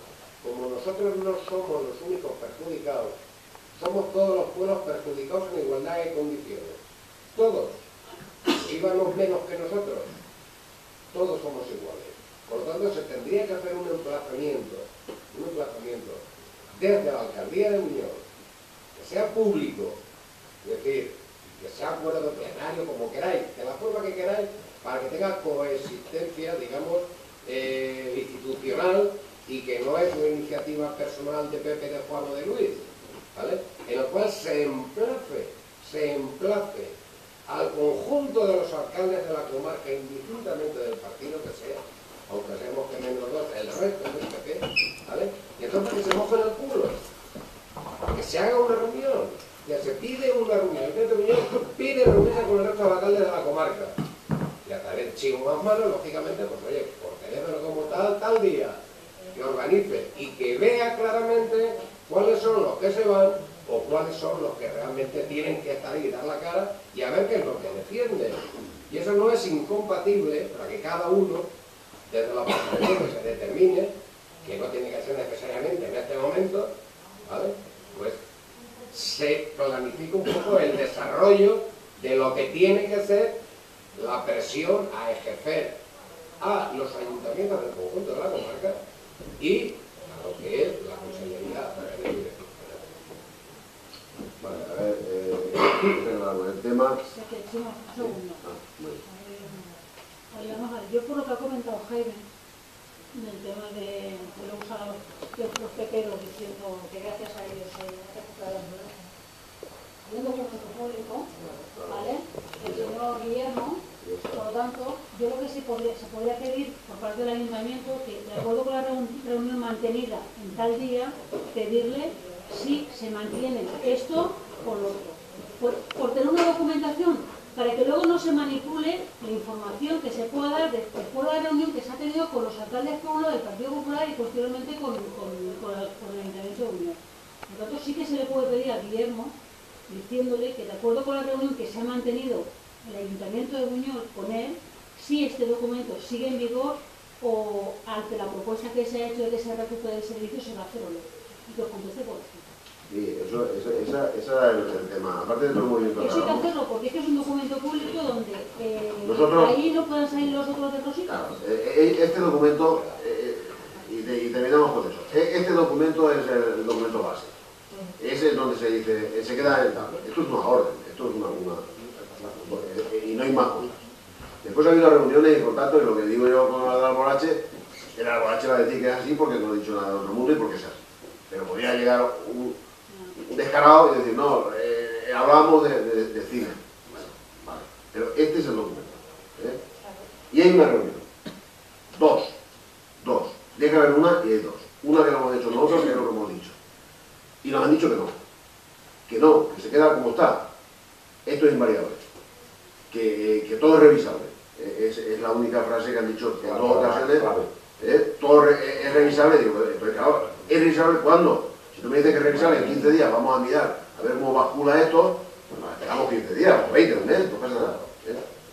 como nosotros no somos los únicos perjudicados, somos todos los pueblos perjudicados en igualdad de condiciones. Todos. Si íbamos menos que nosotros, todos somos iguales. Por lo tanto, se tendría que hacer un emplazamiento desde la Alcaldía de Buñol, que sea público, es decir, que sea acuerdo plenario, como queráis, de la forma que queráis, para que tenga coexistencia, digamos, institucional, y que no es una iniciativa personal de Pepe, de Juan o de Luis, ¿vale? En el cual se emplace al conjunto de los alcaldes de la comarca, indistintamente del partido que sea, aunque seamos que menos dos, el resto del PP, ¿vale? Y entonces que se mojen el culo, que se haga una reunión, ya se pide una reunión, el Ayuntamiento de Buñol pide reunirse con el resto de los alcaldes de la comarca, y a través de chivo más manos, lógicamente, pues oye, por teléfono como tal día, que organice y que vea claramente cuáles son los que se van o cuáles son los que realmente tienen que estar y dar la cara y a ver qué es lo que defienden. Y eso no es incompatible para que cada uno, desde la posición que se determine, que no tiene que ser necesariamente en este momento, ¿vale? Pues se planifique un poco el desarrollo de lo que tiene que ser la presión a ejercer a los ayuntamientos del conjunto de la comarca y a lo que es la Consellería de Dirección. Vale, a ver, el tema... Yo por lo que ha comentado Jaime, en el tema de lo usan los pequeños diciendo que gracias a ellos se ha recuperado la ambulancia. Hay un documento público, ¿vale? El señor Guillermo, por lo tanto, yo lo que se podría pedir por parte del ayuntamiento, que de acuerdo con la reunión mantenida en tal día, pedirle si se mantiene esto o lo otro. Por tener una documentación, para que luego no se manipule la información que se pueda dar después de la reunión que se ha tenido con los alcaldes pueblo del Partido Popular y posteriormente con el Ayuntamiento de Unión. Por lo tanto, sí que se le puede pedir a Guillermo, diciéndole que de acuerdo con la reunión que se ha mantenido el Ayuntamiento de Buñol con él, si este documento sigue en vigor o ante la propuesta que se ha hecho de que se recupere el servicio se va a hacer o no. Y que os conteste por escrito. Sí, ese era el tema. Aparte de todo el movimiento. Eso hay que hacerlo porque es que es un documento público donde ahí no puedan salir los otros de Rosita. Claro, este documento, y terminamos con eso, este documento es el documento base. Ese es donde se dice, se queda en el tablet. Esto es una orden, esto es y no hay más cosas. Después ha habido reuniones y contactos y lo que digo yo con el Alborache, el Alborache va a decir que es así porque no he dicho nada de otro mundo y porque es así. Pero podría llegar un descarado y decir, no, hablábamos de cine. Bueno, vale. Pero este es el documento. Y hay una reunión. Dos. Tiene que haber una y hay dos. Una que lo hemos hecho nosotros, que es lo que hemos dicho. Y nos han dicho que no, que se queda como está. Esto es invariable. Que todo es revisable. Es la única frase que han dicho en dos ocasiones. Todo es revisable. Digo, claro, ¿es revisable cuándo? Si tú me dices que es revisable en 15 días, vamos a mirar a ver cómo bascula esto, pues esperamos 15 días, o 20, un mes, no pasa nada.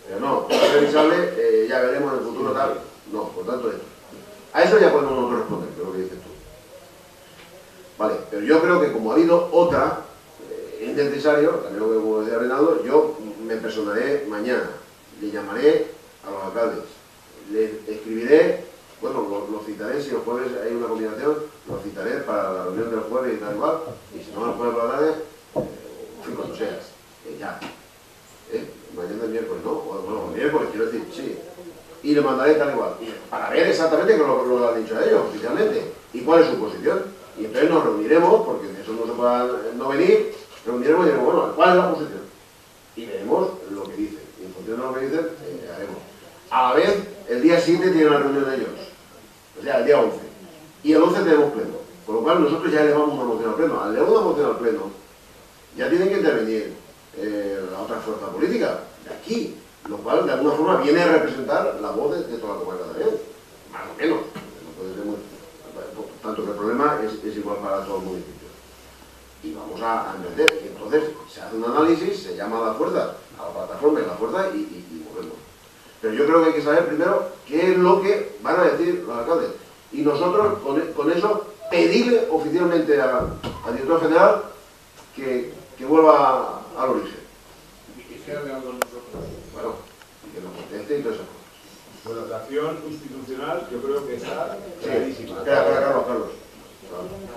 Pero no, es revisable, ya veremos en el futuro tal. No, por tanto, esto. A eso ya podemos nosotros responder, que es lo que dices tú. Vale, pero yo creo que como ha habido otra, es necesario, también lo que como decía Reinaldo, yo me personaré mañana, le llamaré a los alcaldes, les escribiré, bueno, los citaré, si el jueves hay una combinación, los citaré para la reunión del jueves y tal igual, y si no el jueves por la tarde, en fin, cuando sea, ya. Mañana es miércoles, ¿no? Bueno, el miércoles, quiero decir, sí. Y le mandaré tal igual, para ver exactamente lo que han dicho a ellos oficialmente, y cuál es su posición. Y entonces nos reuniremos, porque eso no se pueda no venir, reuniremos y diremos, bueno, ¿cuál es la posición? Y veremos lo que dicen. Y en función de lo que dicen, haremos. A la vez, el día 7 tienen la reunión de ellos. O sea, el día 11. Y el 11 tenemos pleno. Con lo cual nosotros ya elevamos una moción al pleno. Al elevar una moción al pleno, ya tienen que intervenir la otra fuerza política de aquí. Lo cual, de alguna forma, viene a representar la voz de toda la comarca también. Más o menos. No puede ser muy... Tanto que el problema es igual para todos los municipios. Y vamos a emprender. Y entonces se hace un análisis, se llama a la fuerza, a la plataforma y a la fuerza y movemos. Pero yo creo que hay que saber primero qué es lo que van a decir los alcaldes. Y nosotros con eso pedirle oficialmente al director general que vuelva al origen. ¿Y quisiera algo nosotros? Bueno, que nos conteste y todo eso. Bueno, la acción institucional yo creo que está clarísima. Espera, Carlos.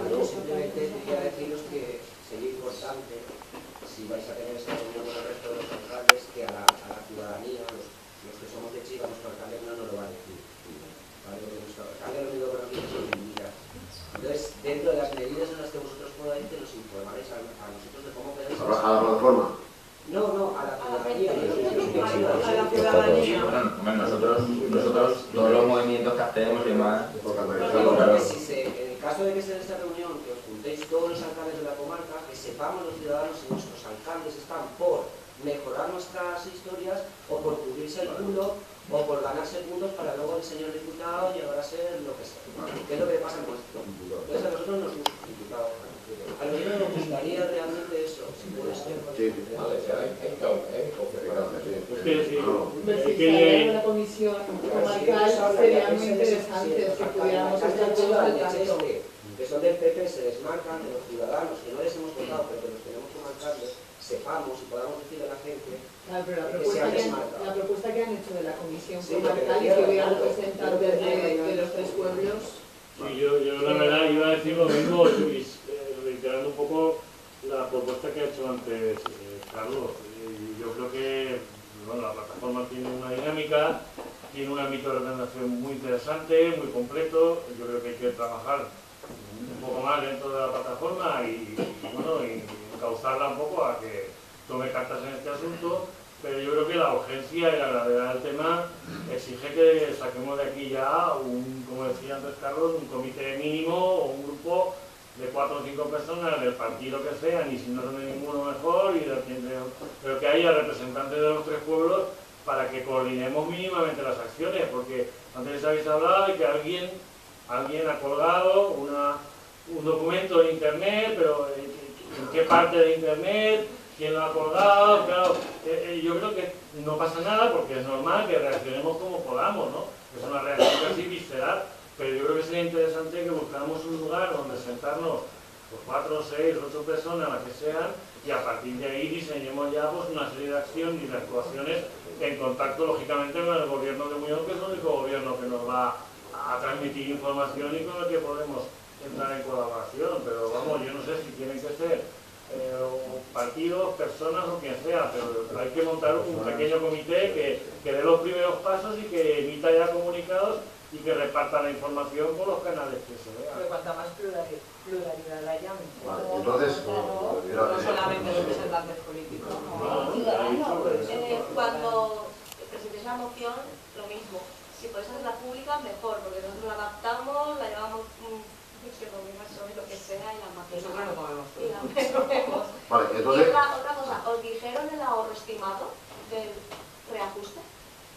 Yo simplemente quería deciros que sería importante, si vais a tener esa reunión con el resto de los alcaldes, que a la ciudadanía, los que somos de Chiva, nuestro alcalde no nos lo va a decir. ¿Vale? Porque nuestro alcalde lo único que nos dice son medidas. Entonces, dentro de las medidas en las que vosotros podáis, que nos informaréis a nosotros de cómo queréis. A la plataforma. No, a la ciudadanía. Bueno, nosotros todos los movimientos que hacemos y demás, Porque si en el caso de que sea en esta reunión, que os juntéis todos los alcaldes de la comarca, que sepamos los ciudadanos si nuestros alcaldes están por mejorar nuestras historias o por cubrirse el culo o por ganarse puntos para luego el señor diputado llegar a ser lo que sea. ¿Qué es lo que pasa en nuestro? Entonces a nosotros nos gusta, diputado. A nosotros nos gustaría realmente eso, si puede ser. Sí, vale, una comisión comarcal sería muy interesante que pudiéramos estar todos alcaldes. que son del PP se les marcan, de los ciudadanos que no les hemos votado pero que los tenemos que marcarles, sepamos y podamos decirle a la gente Claro, pero que se han desmarcado. la propuesta que han hecho de la comisión Sí, comarcal y que hubiera representantes de los tres pueblos. Sí, yo la verdad iba a decir lo mismo, y reiterando un poco la propuesta que ha hecho antes Carlos. Yo creo que bueno, la plataforma tiene una dinámica, tiene un ámbito de representación muy interesante, muy completo. Yo creo que hay que trabajar un poco más dentro de la plataforma y encauzarla un poco a que tome cartas en este asunto, pero yo creo que la urgencia y la gravedad del tema exige que saquemos de aquí ya como decía antes Carlos, un comité mínimo o un grupo de 4 o 5 personas del partido que sean, y si no son de ninguno mejor, pero que haya representantes de los tres pueblos para que coordinemos mínimamente las acciones, porque antes habéis hablado de que alguien ha colgado un documento en internet, pero ¿en qué parte de internet? ¿Quién lo ha colgado? Claro, yo creo que no pasa nada porque es normal que reaccionemos como podamos, ¿no? Es una reacción casi visceral, pero yo creo que sería interesante que buscáramos un lugar donde sentarnos 4, 6, 8 personas, las que sean, y a partir de ahí diseñemos ya pues, una serie de acciones y de actuaciones en contacto, lógicamente, con el gobierno de Muñoz, que es el único gobierno que nos va a transmitir información y con el que podemos entrar en colaboración. Pero vamos, yo no sé si tienen que ser partidos, personas o quien sea, pero hay que montar un pequeño comité que dé los primeros pasos y que emita ya comunicados y que reparta la información por los canales que se vean. Pero cuanta más pluralidad haya, mejor. Vale, entonces, No solamente representantes políticos. Cuando presentéis la moción, lo mismo. Si podéis hacerla pública, mejor, porque nosotros la adaptamos, la llevamos que comemos lo que sea y la maquinamos. Nosotros no comemos todo. Y la comemos. Vale, entonces... Y otra cosa, ¿os dijeron el ahorro estimado del reajuste?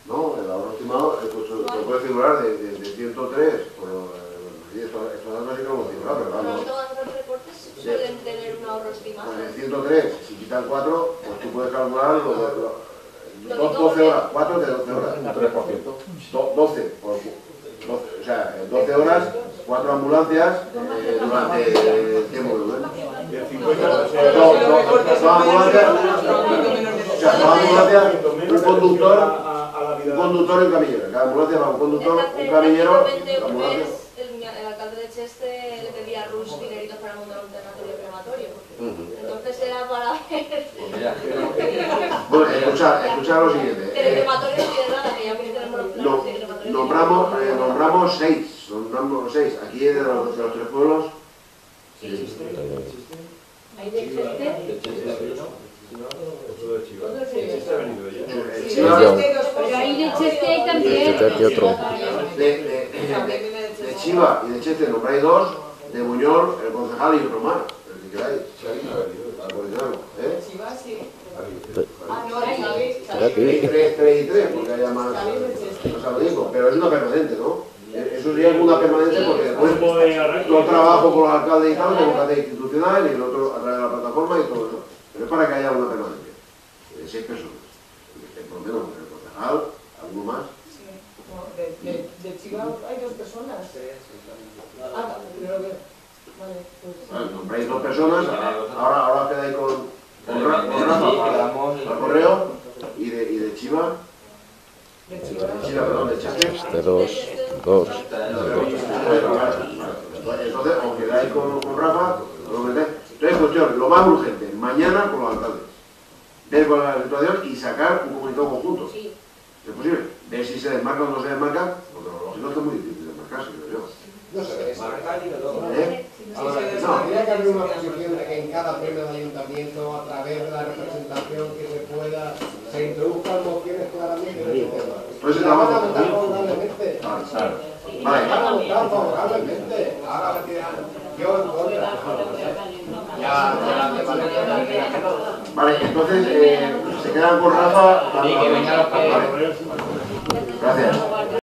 No, el ahorro estimado pues, se puede figurar de 103, pero estos datos sí que lo hemos figurado, pero Pero vamos. todos los recortes suelen tener un ahorro estimado. Pues en 103, si quitan 4, pues tú puedes calcular 12 horas, 4 de 12 horas. Un 3%. 12, o sea, 12 horas, 4 ambulancias durante el tiempo que dura. Y el 50%. Dos ambulancias, o sea, dos ambulancias, un conductor y un camillero. Cada ambulancia va un conductor, un camillero. El alcalde de Cheste le pedía a Rus dineritos para montar un tanatorio crematorio. Entonces era para ver. Bueno, escuchar lo siguiente. Que el crematorio no tiene nada, que ya tenemos los planos de crematorio. Nombramos 6. Aquí de los 3 pueblos. Ahí de Cheste. Otro de Chivas. Chiste ha venido ya. Pero ahí de Cheste hay también. Aquí otro. De Chiva y de Cheste nombráis 2, de Buñol, el concejal y otro más, el que queráis. Chivas, sí. No, ahí. 3 y 3, porque haya más abanico, pero es una permanente, ¿no? Eso sería una permanente porque después yo trabajo con los alcaldes y tal, tengo que hacer institucional y el otro a través de la plataforma y todo eso. Pero es para que haya una permanente, de 6 personas. Por lo menos el concejal, alguno más. De Chivas hay 2 personas. Primero que... Vale, pues... Nombráis 2 personas, ahora quedáis con Rafa al correo y de Chiva. De Chiva, perdón, de Cheste. De 2. Entonces, os quedáis con Rafa, lo metéis. Entonces, cuestión, lo más urgente, mañana con los alcaldes. Ver con la situación y sacar un comunicado conjunto. Sí. ¿Es posible? Ver si se desmarca o no se desmarca, porque lo lógico es que es muy difícil desmarcarse, creo yo. No se desmarca ni de todo. No, Habría que haber una posición de que en cada pleno de ayuntamiento, a través de la representación que se pueda, se introduzcan mociones claramente en este tema. Pues la van a votar favorablemente. Vale. Van a votar favorablemente. Ahora retiran. Yo en contra. Vale, entonces se quedan con Rafa. Vale. Gracias.